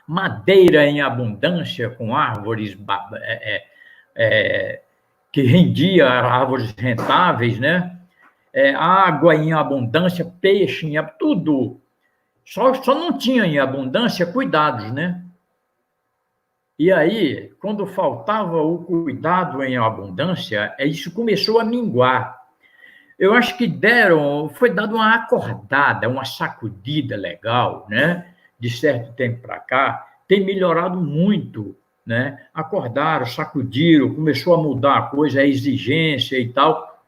madeira em abundância, com árvores que rendia árvores rentáveis, né? Água em abundância, peixe em tudo. Só não tinha em abundância cuidados, né? E aí, quando faltava o cuidado em abundância, isso começou a minguar. Eu acho que foi dada uma acordada, uma sacudida legal, né? De certo tempo para cá, tem melhorado muito, né? Acordaram, sacudiram, começou a mudar a coisa, a exigência e tal,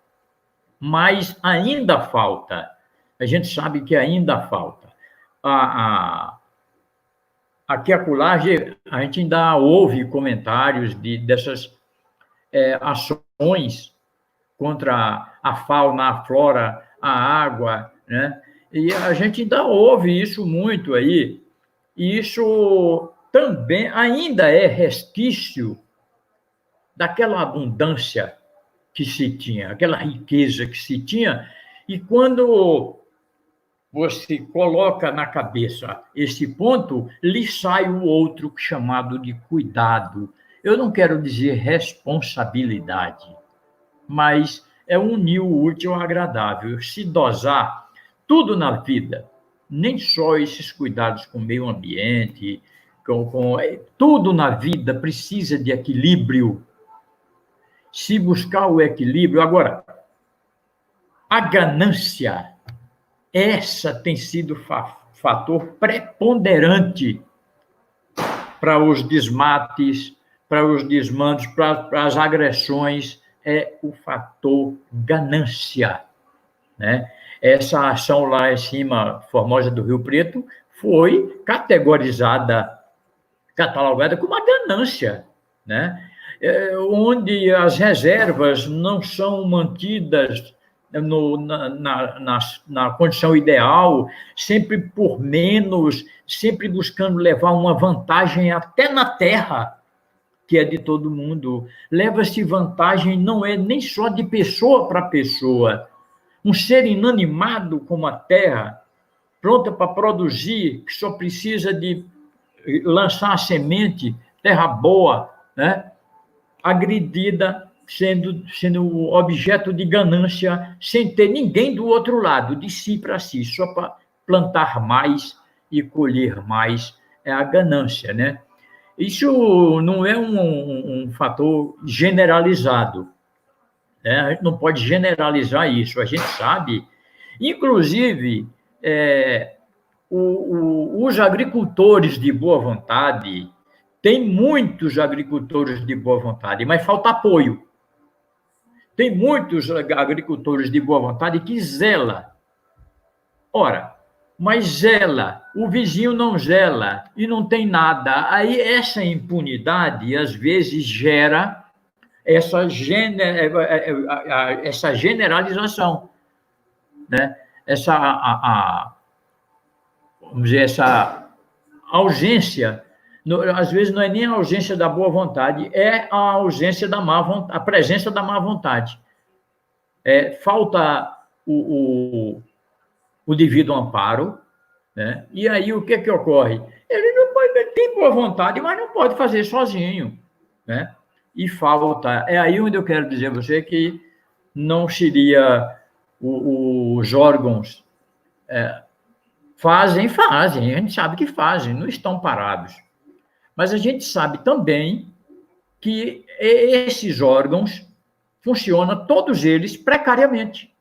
mas ainda falta. A gente sabe que ainda falta. Aqui a Colagem, a gente ainda ouve comentários dessas ações contra a fauna, a flora, a água, né? E a gente ainda ouve isso muito aí. E isso também ainda é resquício daquela abundância que se tinha, aquela riqueza que se tinha. E quando você coloca na cabeça esse ponto, lhe sai o outro chamado de cuidado. Eu não quero dizer responsabilidade, mas é unir o útil ao agradável, se dosar tudo na vida, nem só esses cuidados com o meio ambiente, tudo na vida precisa de equilíbrio. Se buscar o equilíbrio. Agora, a ganância, essa tem sido fator preponderante para os desmates, para os desmandos, para as agressões, é o fator ganância, né? Essa ação lá em cima, Formosa do Rio Preto, foi catalogada como uma ganância, né? Onde as reservas não são mantidas na condição ideal, sempre por menos, sempre buscando levar uma vantagem até na terra, que é de todo mundo. Leva-se vantagem, não é nem só de pessoa para pessoa. Um ser inanimado como a terra, pronta para produzir, que só precisa de lançar a semente, terra boa, né? Agredida, sendo objeto de ganância, sem ter ninguém do outro lado, de si para si, só para plantar mais e colher mais, é a ganância, né? Isso não é um fator generalizado, né? A gente não pode generalizar isso, a gente sabe. Inclusive, os agricultores de boa vontade, tem muitos agricultores de boa vontade, mas falta apoio. Tem muitos agricultores de boa vontade que zela. Ora, mas zela, o vizinho não zela e não tem nada. Aí essa impunidade, às vezes, gera essa generalização, né? Vamos dizer, essa ausência, às vezes não é nem a ausência da boa vontade, é a ausência da má vontade, a presença da má vontade. Falta o devido amparo, né? E aí o que ocorre? Ele tem boa vontade, mas não pode fazer sozinho, né? E falta. É aí onde eu quero dizer a você que não seria os órgãos fazem, a gente sabe que fazem, não estão parados. Mas a gente sabe também que esses órgãos funcionam, todos eles, precariamente.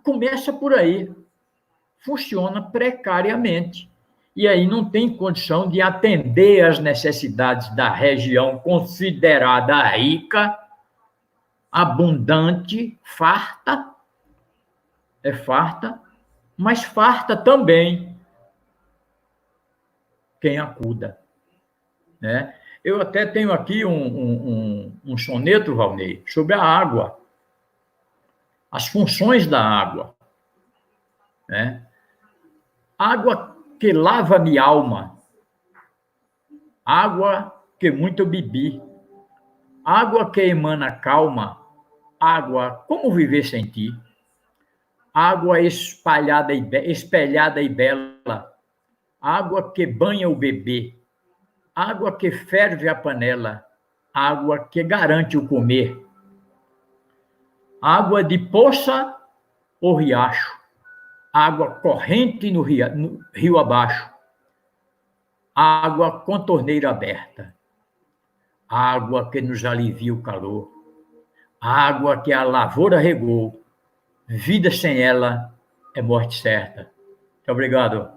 Começa por aí. Funciona precariamente. E aí não tem condição de atender às necessidades da região considerada rica, abundante, farta, é farta, mas farta também quem acuda, né? Eu até tenho aqui um soneto, Valnei, sobre a água, as funções da água, né? Água que lava minha alma, água que muito eu bebi, água que emana calma, água, como viver sem ti? Água espelhada e bela, água que banha o bebê, água que ferve a panela, água que garante o comer, água de poça ou riacho, água corrente no rio abaixo, água com torneira aberta, água que nos alivia o calor, água que a lavoura regou, vida sem ela é morte certa. Muito obrigado.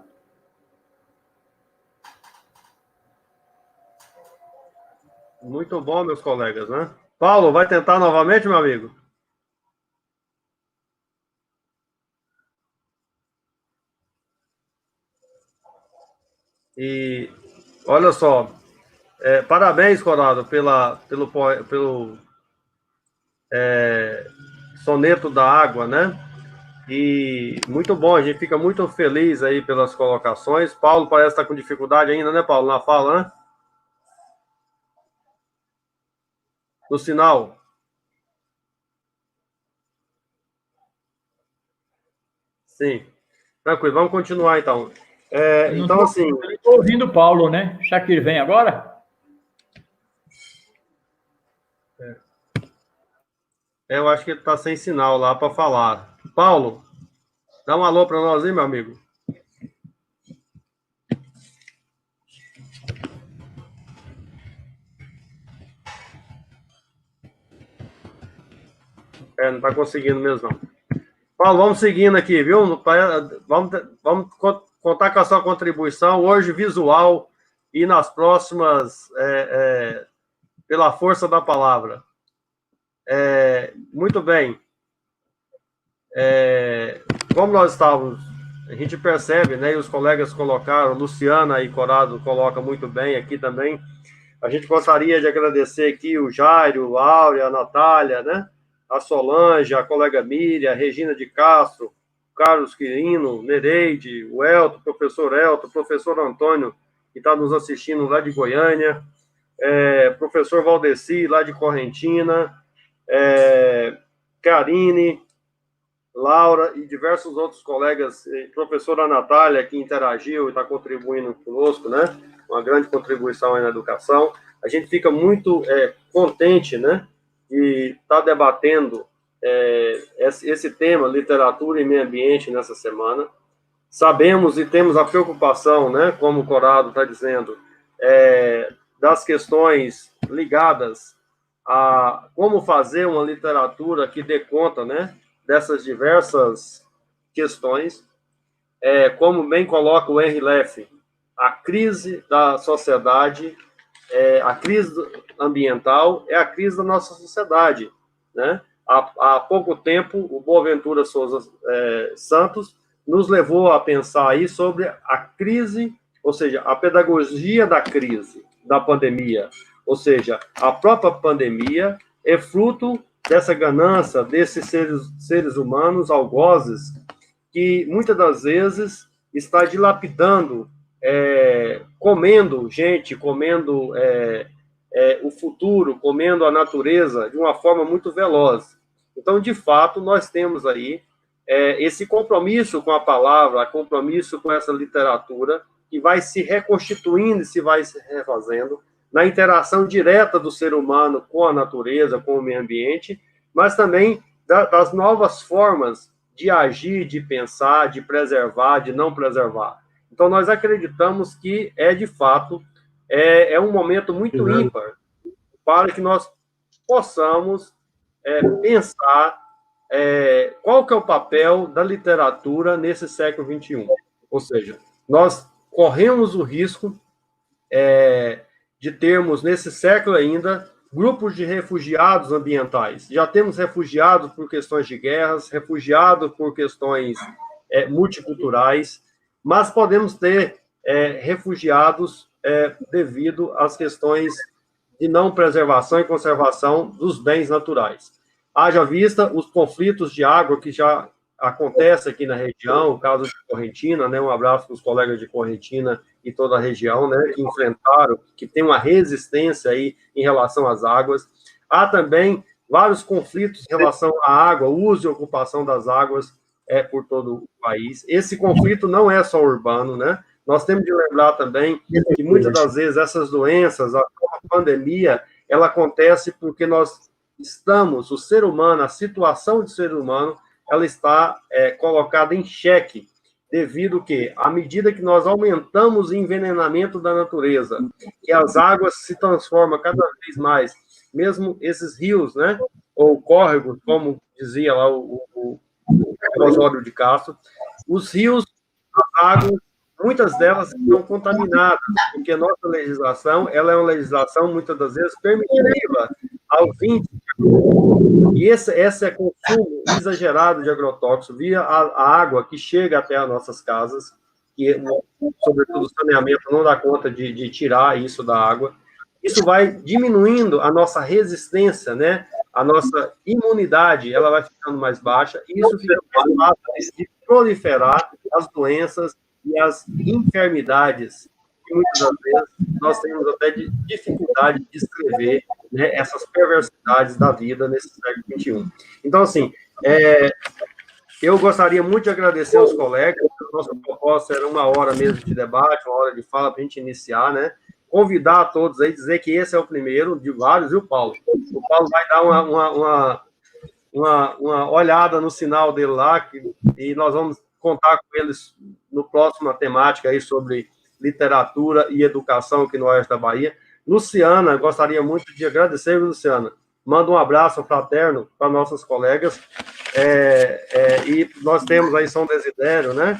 Muito bom, meus colegas, né? Paulo, vai tentar novamente, meu amigo? E olha só, parabéns, Corado, pelo soneto da água, né? E muito bom, a gente fica muito feliz aí pelas colocações. Paulo parece estar com dificuldade ainda, né, Paulo, na fala, né? No sinal. Sim. Tranquilo, vamos continuar então. Então, assim. Estou ouvindo o Paulo, né? Já que ele vem agora? Eu acho que ele está sem sinal lá para falar. Paulo, dá um alô para nós aí, meu amigo. Não está conseguindo mesmo, não. Paulo, vamos seguindo aqui, viu? Vamos contar com a sua contribuição, hoje visual, e nas próximas, pela força da palavra. Muito bem. Como nós estávamos, a gente percebe, né, e os colegas colocaram, Luciana e Corado colocam muito bem aqui também, a gente gostaria de agradecer aqui o Jairo, a Áurea, a Natália, né, a Solange, a colega Miriam, a Regina de Castro, Carlos Quirino, Nereide, o Elton, professor Antônio, que está nos assistindo lá de Goiânia, professor Valdeci, lá de Correntina, Karine, Laura e diversos outros colegas, professora Natália, que interagiu e está contribuindo conosco, né? Uma grande contribuição aí na educação. A gente fica muito contente, né? De estar debatendo esse tema, literatura e meio ambiente, nessa semana. Sabemos e temos a preocupação, né? Como o Corado está dizendo, das questões ligadas a como fazer uma literatura que dê conta, né? Dessas diversas questões, como bem coloca o Henry Leff, a crise da sociedade, a crise ambiental é a crise da nossa sociedade, né? Há pouco tempo, o Boaventura Souza Santos nos levou a pensar aí sobre a crise, ou seja, a pedagogia da crise, da pandemia, ou seja, a própria pandemia é fruto dessa ganância desses seres humanos algozes, que muitas das vezes está dilapidando, comendo gente, comendo o futuro, comendo a natureza de uma forma muito veloz. Então, de fato, nós temos aí esse compromisso com a palavra, compromisso com essa literatura, que vai se reconstituindo e se vai se refazendo, na interação direta do ser humano com a natureza, com o meio ambiente, mas também das novas formas de agir, de pensar, de preservar, de não preservar. Então, nós acreditamos que de fato, um momento muito ímpar para que nós possamos pensar qual que é o papel da literatura nesse século XXI. Ou seja, nós corremos o risco de termos, nesse século ainda, grupos de refugiados ambientais. Já temos refugiados por questões de guerras, refugiados por questões multiculturais, mas podemos ter refugiados devido às questões de não preservação e conservação dos bens naturais. Haja vista os conflitos de água que já acontecem aqui na região, o caso de Correntina, né? Um abraço para os colegas de Correntina e toda a região, né? Que enfrentaram, que tem uma resistência aí em relação às águas. Há também vários conflitos em relação à água, uso e ocupação das águas por todo o país. Esse conflito não é só urbano, né? Nós temos de lembrar também que muitas das vezes essas doenças, a pandemia, ela acontece porque nós estamos, o ser humano, a situação do ser humano, ela está colocada em xeque, devido que, à medida que nós aumentamos o envenenamento da natureza, e as águas se transformam cada vez mais, mesmo esses rios, né, ou córregos, como dizia lá o Osório de Castro, os rios, as águas, muitas delas são contaminadas, porque a nossa legislação, ela é uma legislação, muitas das vezes, permissiva ao fim e esse consumo exagerado de agrotóxicos via a água que chega até as nossas casas, que, sobretudo, o saneamento não dá conta de tirar isso da água. Isso vai diminuindo a nossa resistência, né? A nossa imunidade, ela vai ficando mais baixa, e isso fica mais fácil de proliferar as doenças e as enfermidades, que muitas das vezes nós temos até dificuldade de descrever, né, essas perversidades da vida nesse século XXI. Então, assim, eu gostaria muito de agradecer aos colegas. A nossa proposta era 1 hora mesmo de debate, 1 hora de fala para a gente iniciar, né? Convidar a todos aí, dizer que esse é o primeiro de vários, viu, Paulo? O Paulo vai dar uma olhada no sinal dele lá, e nós vamos contar com eles no próximo temática aí sobre literatura e educação aqui no Oeste da Bahia. Luciana, gostaria muito de agradecer, Luciana. Manda um abraço fraterno para nossas colegas. E nós temos aí São Desidério, né?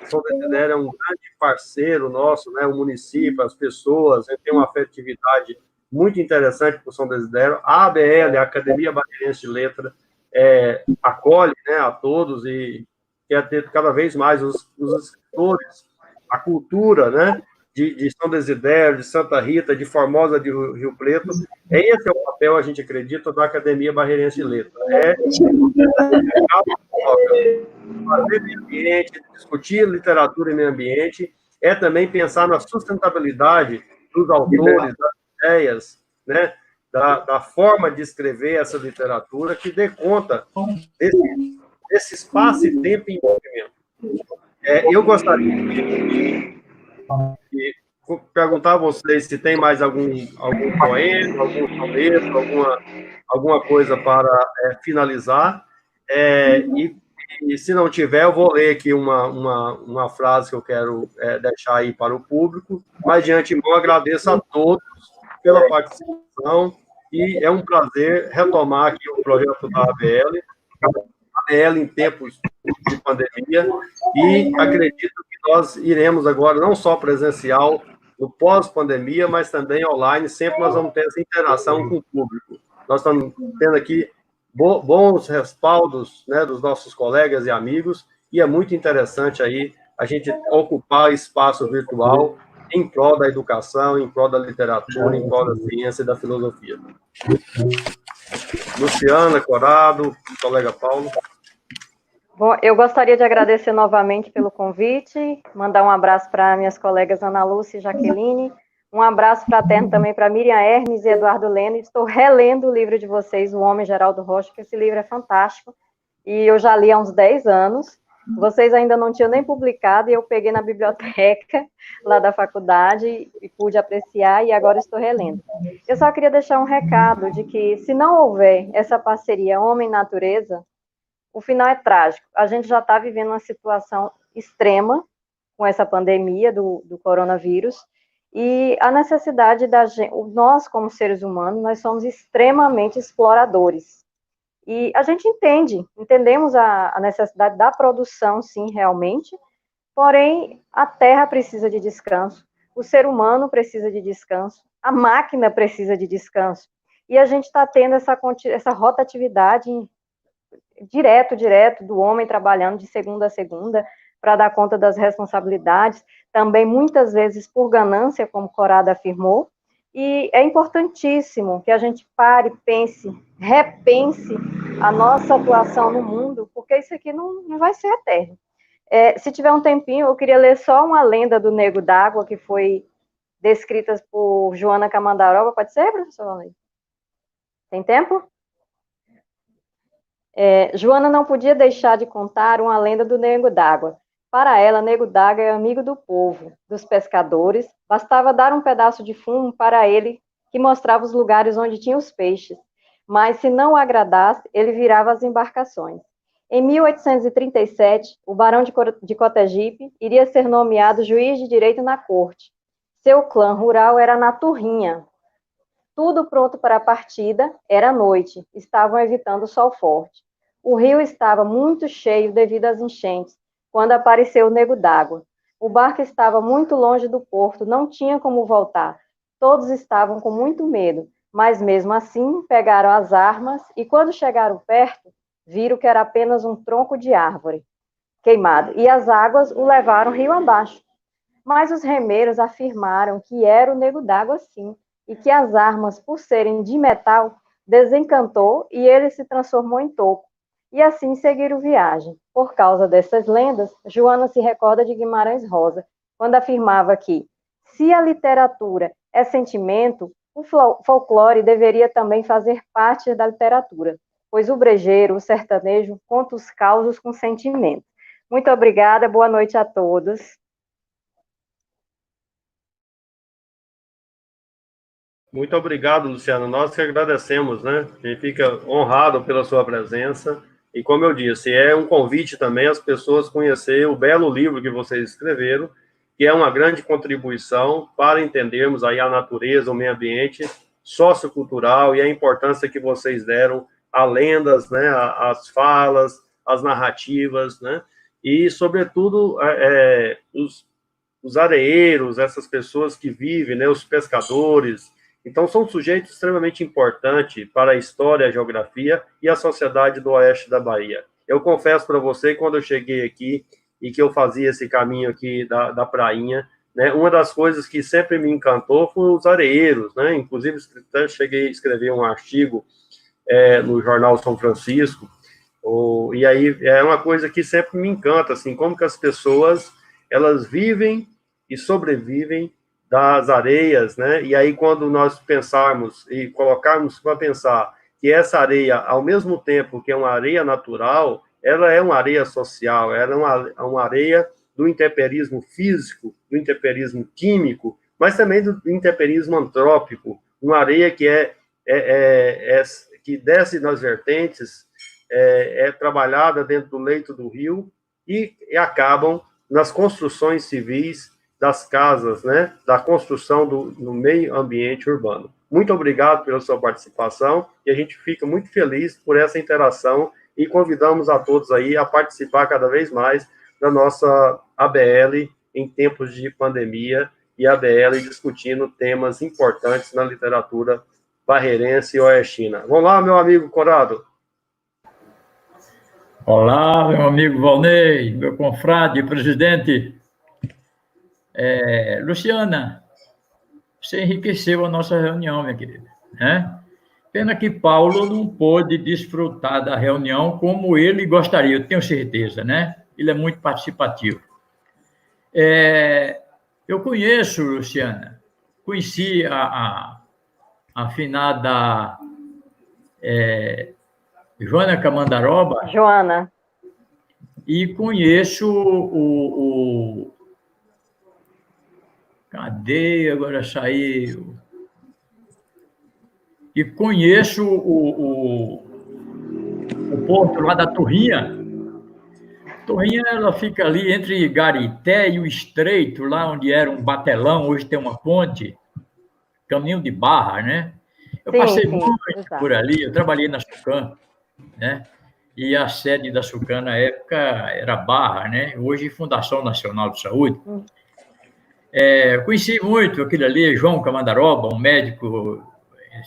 São Desidério é um grande parceiro nosso, né? O município, as pessoas, tem uma afetividade muito interessante para o São Desidério. A ABL, a Academia Baheirense de Letras, acolhe, né, a todos e quer ter cada vez mais os escritores, a cultura, né, de São Desidério, de Santa Rita, de Formosa de Rio Preto. Esse é o papel, a gente acredita, da Academia Baheirense de Letras. Fazer meio ambiente, discutir literatura e meio ambiente, também pensar na sustentabilidade dos autores, das ideias, né, da forma de escrever essa literatura, que dê conta desse espaço e tempo em movimento. Eu gostaria de perguntar a vocês se tem mais algum poema, algum soneto, alguma coisa para finalizar. E se não tiver, eu vou ler aqui uma frase que eu quero deixar aí para o público. Mas, de antemão, agradeço a todos pela participação e é um prazer retomar aqui o projeto da ABL em tempos de pandemia, e acredito que nós iremos agora, não só presencial, no pós-pandemia, mas também online, sempre nós vamos ter essa interação com o público. Nós estamos tendo aqui bons respaldos, né, dos nossos colegas e amigos, e é muito interessante aí a gente ocupar espaço virtual em prol da educação, em prol da literatura, em prol da ciência e da filosofia. Luciana, Corrado, colega Paulo. Bom, eu gostaria de agradecer novamente pelo convite, mandar um abraço para minhas colegas Ana Lúcia e Jaqueline, um abraço fraterno também para Miriam Hermes e Eduardo Leno. Estou relendo o livro de vocês, O Homem Geraldo Rocha, que esse livro é fantástico, e eu já li há uns 10 anos, vocês ainda não tinham nem publicado, e eu peguei na biblioteca lá da faculdade e pude apreciar, e agora estou relendo. Eu só queria deixar um recado de que, se não houver essa parceria homem-natureza, o final é trágico. A gente já está vivendo uma situação extrema com essa pandemia do coronavírus, e a necessidade da gente, nós como seres humanos, nós somos extremamente exploradores. E a gente entendemos a necessidade da produção, sim, realmente, porém, a terra precisa de descanso, o ser humano precisa de descanso, a máquina precisa de descanso. E a gente está tendo essa rotatividade direto do homem trabalhando de segunda a segunda para dar conta das responsabilidades, também muitas vezes por ganância, como Corrado afirmou, e é importantíssimo que a gente pare, pense, repense a nossa atuação no mundo, porque isso aqui não vai ser eterno. Se tiver um tempinho, eu queria ler só uma lenda do Nego d'Água, que foi descrita por Joana Camandaroba. Pode ser, professor Valnei? Tem tempo? Joana não podia deixar de contar uma lenda do Nego d'Água. Para ela, Nego d'Água é amigo do povo, dos pescadores. Bastava dar um pedaço de fumo para ele, que mostrava os lugares onde tinha os peixes. Mas, se não o agradasse, ele virava as embarcações. Em 1837, o barão de Cotegipe iria ser nomeado juiz de direito na corte. Seu clã rural era na Turrinha. Tudo pronto para a partida, era noite, estavam evitando o sol forte. O rio estava muito cheio devido às enchentes, quando apareceu o Nego d'Água. O barco estava muito longe do porto, não tinha como voltar. Todos estavam com muito medo, mas mesmo assim pegaram as armas e quando chegaram perto, viram que era apenas um tronco de árvore queimado e as águas o levaram rio abaixo. Mas os remeiros afirmaram que era o Nego d'Água sim, e que as armas, por serem de metal, desencantou e ele se transformou em toco. E assim seguiram viagem. Por causa dessas lendas, Joana se recorda de Guimarães Rosa, quando afirmava que, se a literatura é sentimento, o folclore deveria também fazer parte da literatura, pois o brejeiro, o sertanejo, conta os causos com sentimento. Muito obrigada, boa noite a todos. Muito obrigado, Luciano. Nós que agradecemos, né? A gente fica honrado pela sua presença. E como eu disse, é um convite também às pessoas conhecer o belo livro que vocês escreveram, que é uma grande contribuição para entendermos aí a natureza, o meio ambiente sociocultural e a importância que vocês deram a lendas, né? As falas, as narrativas, né? E, sobretudo, os areeiros, essas pessoas que vivem, né? Os pescadores. Então, são sujeitos extremamente importantes para a história, a geografia e a sociedade do oeste da Bahia. Eu confesso para você, quando eu cheguei aqui e que eu fazia esse caminho aqui da prainha, né, uma das coisas que sempre me encantou foi os areeiros, né? Inclusive, cheguei a escrever um artigo no jornal São Francisco, e aí é uma coisa que sempre me encanta, assim, como que as pessoas, elas vivem e sobrevivem das areias, né? E aí, quando nós pensarmos e colocarmos para pensar que essa areia, ao mesmo tempo que é uma areia natural, ela é uma areia social, ela é uma areia do intemperismo físico, do intemperismo químico, mas também do intemperismo antrópico, uma areia que que desce nas vertentes, é trabalhada dentro do leito do rio e acabam nas construções civis das casas, né, da construção no meio ambiente urbano. Muito obrigado pela sua participação e a gente fica muito feliz por essa interação e convidamos a todos aí a participar cada vez mais da nossa ABL em tempos de pandemia e ABL discutindo temas importantes na literatura barreirense e oestina. Vamos lá, meu amigo Corrado. Olá, meu amigo Valnei, meu confrade, presidente. Luciana, você enriqueceu a nossa reunião, minha querida, né? Pena que Paulo não pôde desfrutar da reunião como ele gostaria, eu tenho certeza, né? Ele é muito participativo. Eu conheço, Luciana, conheci a afinada Joana Camandaroba. Joana. E conheço Cadê? Agora saiu. E conheço o porto lá da Turrinha. Turrinha, ela fica ali entre Garité e o Estreito, lá onde era um batelão, hoje tem uma ponte, caminho de barra, né? Eu passei muito por ali, eu trabalhei na Sucan, né? E a sede da Sucan, na época, era Barra, né? Hoje, Fundação Nacional de Saúde. Conheci muito aquele ali, João Camandaroba, um médico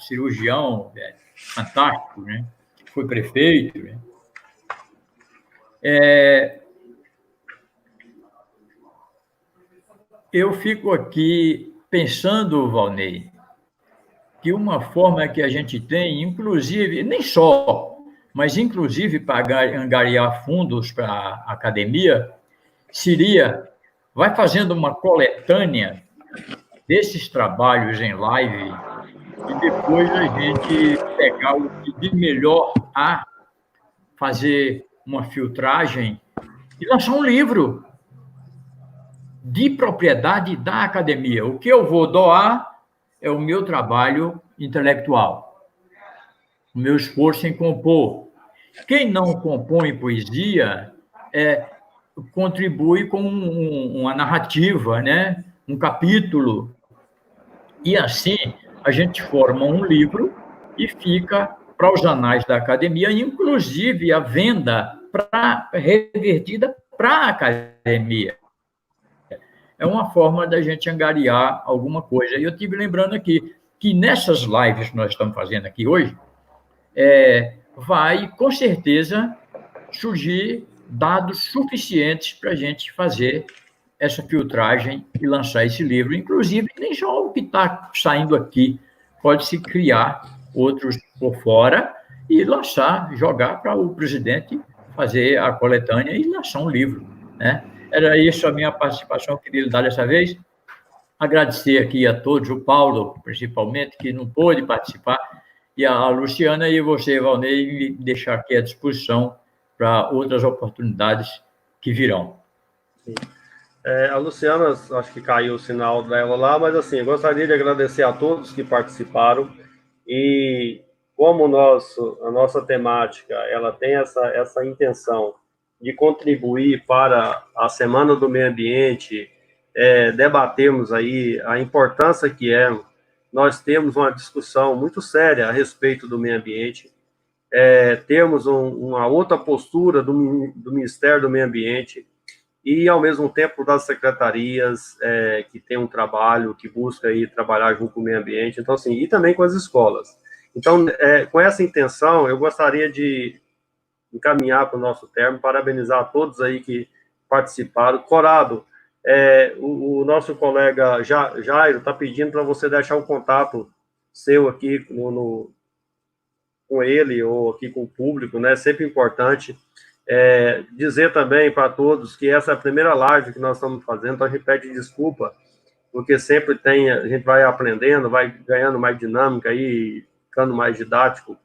cirurgião fantástico, né? Foi prefeito, né? Eu fico aqui pensando, Valnei, que uma forma que a gente tem, inclusive, nem só, mas inclusive para angariar fundos para a academia, seria, vai fazendo uma coletânea desses trabalhos em live e depois a gente pegar o que de melhor há, fazer uma filtragem e lançar um livro de propriedade da academia. O que eu vou doar é o meu trabalho intelectual, o meu esforço em compor. Quem não compõe poesia contribui com uma narrativa, né? Um capítulo. E assim a gente forma um livro e fica para os anais da academia, inclusive a venda revertida para a academia. É uma forma da gente angariar alguma coisa. E eu estive lembrando aqui que nessas lives que nós estamos fazendo aqui hoje, vai, com certeza, surgir dados suficientes para a gente fazer essa filtragem e lançar esse livro. Inclusive, nem só o que está saindo aqui, pode-se criar outros por fora e lançar, jogar para o presidente fazer a coletânea e lançar um livro, né? Era isso a minha participação, queria lhe dar dessa vez. Agradecer aqui a todos, o Paulo, principalmente, que não pôde participar, e a Luciana e você, Valnei, me deixar aqui à disposição para outras oportunidades que virão. Sim. A Luciana, acho que caiu o sinal dela lá, mas assim, eu gostaria de agradecer a todos que participaram e como a nossa temática, ela tem essa intenção de contribuir para a Semana do Meio Ambiente, debatermos aí a importância que nós temos uma discussão muito séria a respeito do meio ambiente, termos uma outra postura do Ministério do Meio Ambiente e, ao mesmo tempo, das secretarias que tem um trabalho, que busca aí trabalhar junto com o meio ambiente, então, assim, e também com as escolas. Então, com essa intenção, eu gostaria de encaminhar para o nosso termo, parabenizar a todos aí que participaram. Corado, o nosso colega Jairo está pedindo para você deixar o contato seu aqui com ele ou aqui com o público, né? Sempre importante. Dizer também para todos que essa é a primeira live que nós estamos fazendo, então a gente pede desculpa, porque sempre a gente vai aprendendo, vai ganhando mais dinâmica e ficando mais didático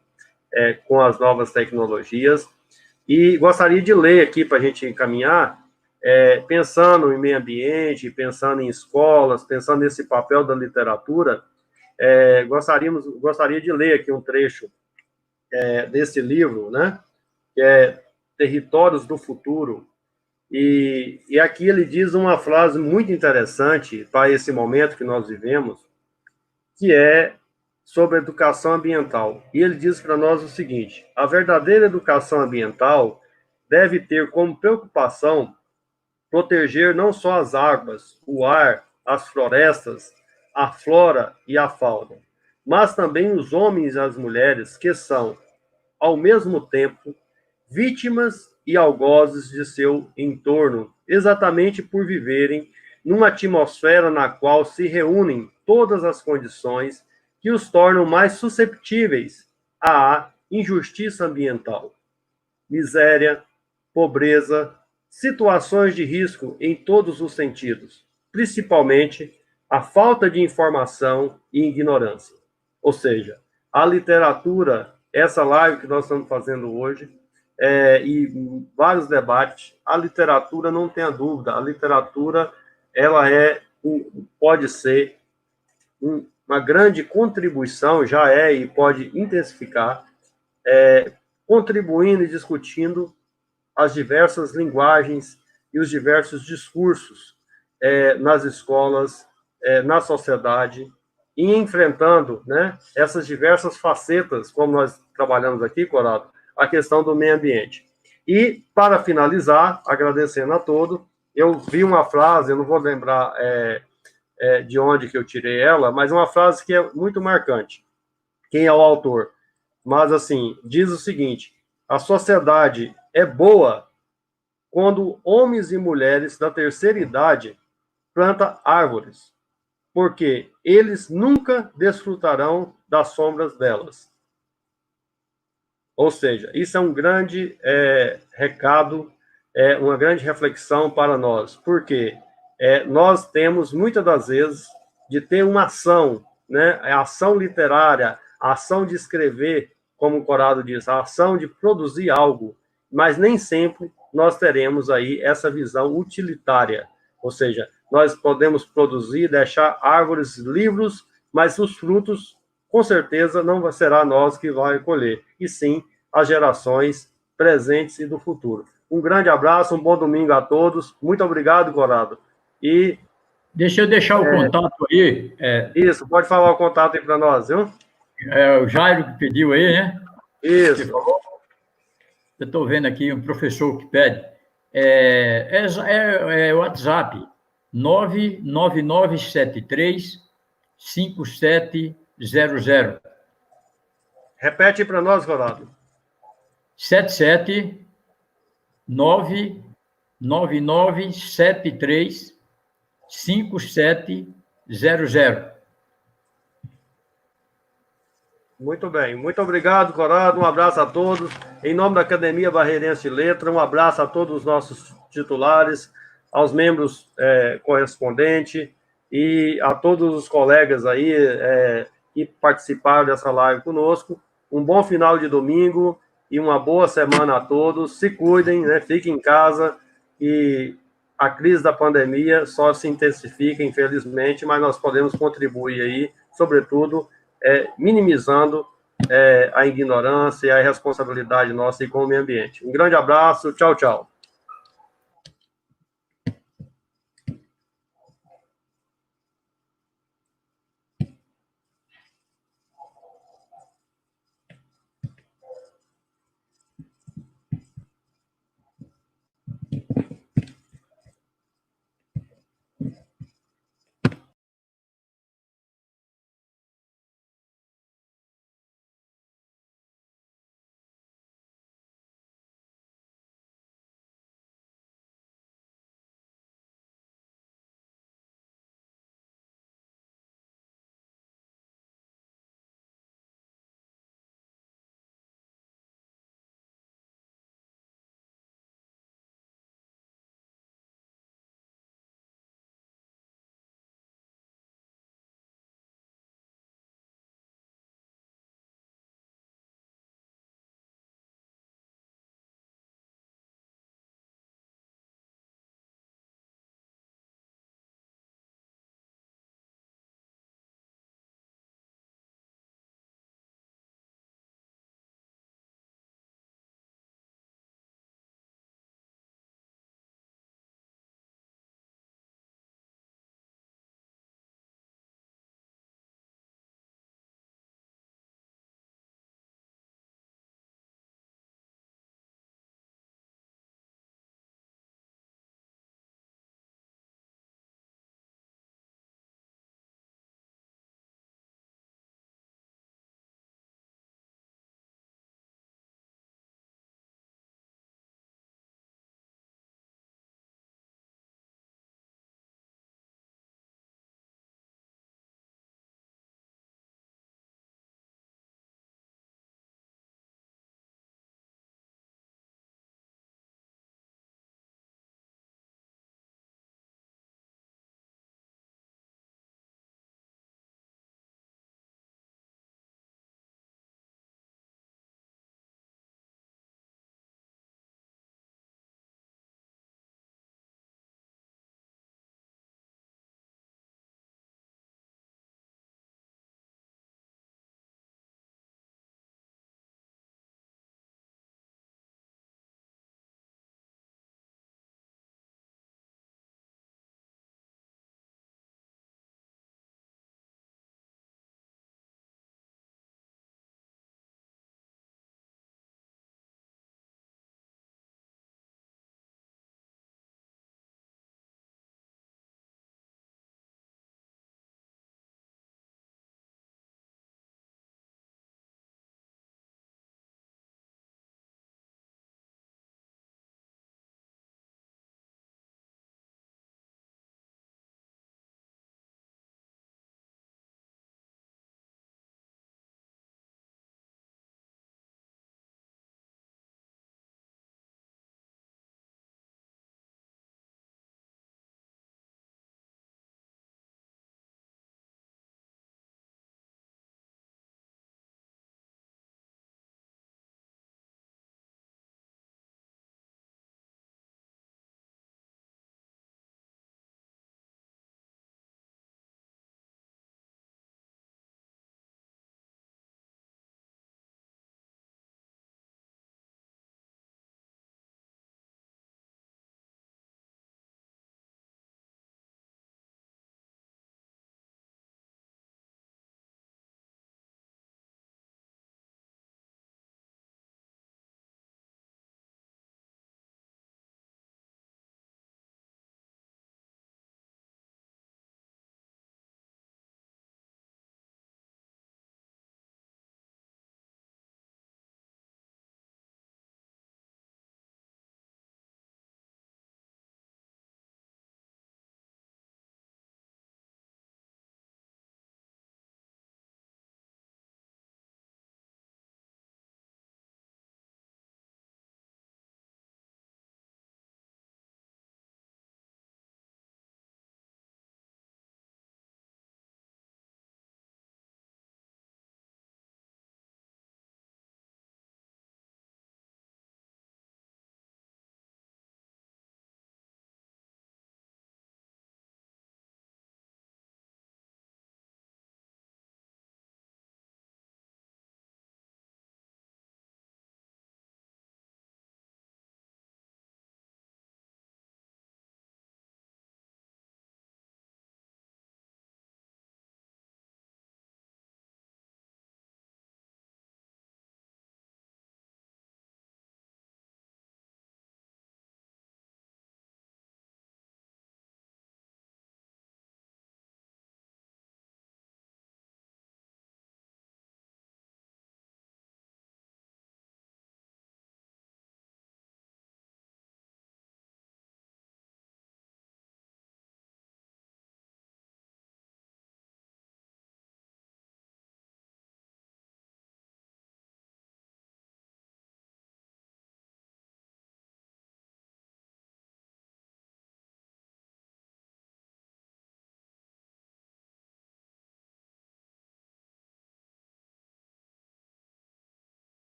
com as novas tecnologias. E gostaria de ler aqui para a gente encaminhar, pensando em meio ambiente, pensando em escolas, pensando nesse papel da literatura, gostaria de ler aqui um trecho desse livro, né, que é Territórios do Futuro, e aqui ele diz uma frase muito interessante para esse momento que nós vivemos, que é sobre educação ambiental. E ele diz para nós o seguinte: a verdadeira educação ambiental deve ter como preocupação proteger não só as águas, o ar, as florestas, a flora e a fauna, mas também os homens e as mulheres que são, ao mesmo tempo, vítimas e algozes de seu entorno, exatamente por viverem numa atmosfera na qual se reúnem todas as condições que os tornam mais susceptíveis à injustiça ambiental. Miséria, pobreza, situações de risco em todos os sentidos, principalmente a falta de informação e ignorância. Ou seja, a literatura, essa live que nós estamos fazendo hoje, e vários debates, a literatura, não tenha dúvida, a literatura ela pode ser uma grande contribuição, já e pode intensificar, contribuindo e discutindo as diversas linguagens e os diversos discursos nas escolas, na sociedade, e enfrentando, né, essas diversas facetas, como nós trabalhamos aqui, Corado, a questão do meio ambiente. E, para finalizar, agradecendo a todos, eu vi uma frase, eu não vou lembrar de onde que eu tirei ela, mas uma frase que é muito marcante. Quem é o autor? Mas, assim, diz o seguinte: a sociedade é boa quando homens e mulheres da terceira idade plantam árvores, porque eles nunca desfrutarão das sombras delas. Ou seja, isso é um grande recado, uma grande reflexão para nós, porque nós temos, muitas das vezes, de ter uma ação, né? A ação literária, a ação de escrever, como o Corrado diz, a ação de produzir algo, mas nem sempre nós teremos aí essa visão utilitária, ou seja, nós podemos produzir, deixar árvores, livros, mas os frutos, com certeza, não será nós que vai colher, e sim as gerações presentes e do futuro. Um grande abraço, um bom domingo a todos. Muito obrigado, Corrado. E deixa eu deixar o contato aí. Isso, pode falar o contato aí para nós, viu? O Jairo que pediu aí, né? Isso. Eu estou vendo aqui um professor que pede. É WhatsApp 999735700. Repete para nós, Corrado. 77999735700. Muito bem. Muito obrigado, Corrado. Um abraço a todos. Em nome da Academia Barreirense de Letra, um abraço a todos os nossos titulares, aos membros correspondentes e a todos os colegas aí que participaram dessa live conosco. Um bom final de domingo e uma boa semana a todos. Se cuidem, né? Fiquem em casa, e a crise da pandemia só se intensifica, infelizmente, mas nós podemos contribuir aí, sobretudo, minimizando a ignorância e a irresponsabilidade nossa com o meio ambiente. Um grande abraço, tchau, tchau.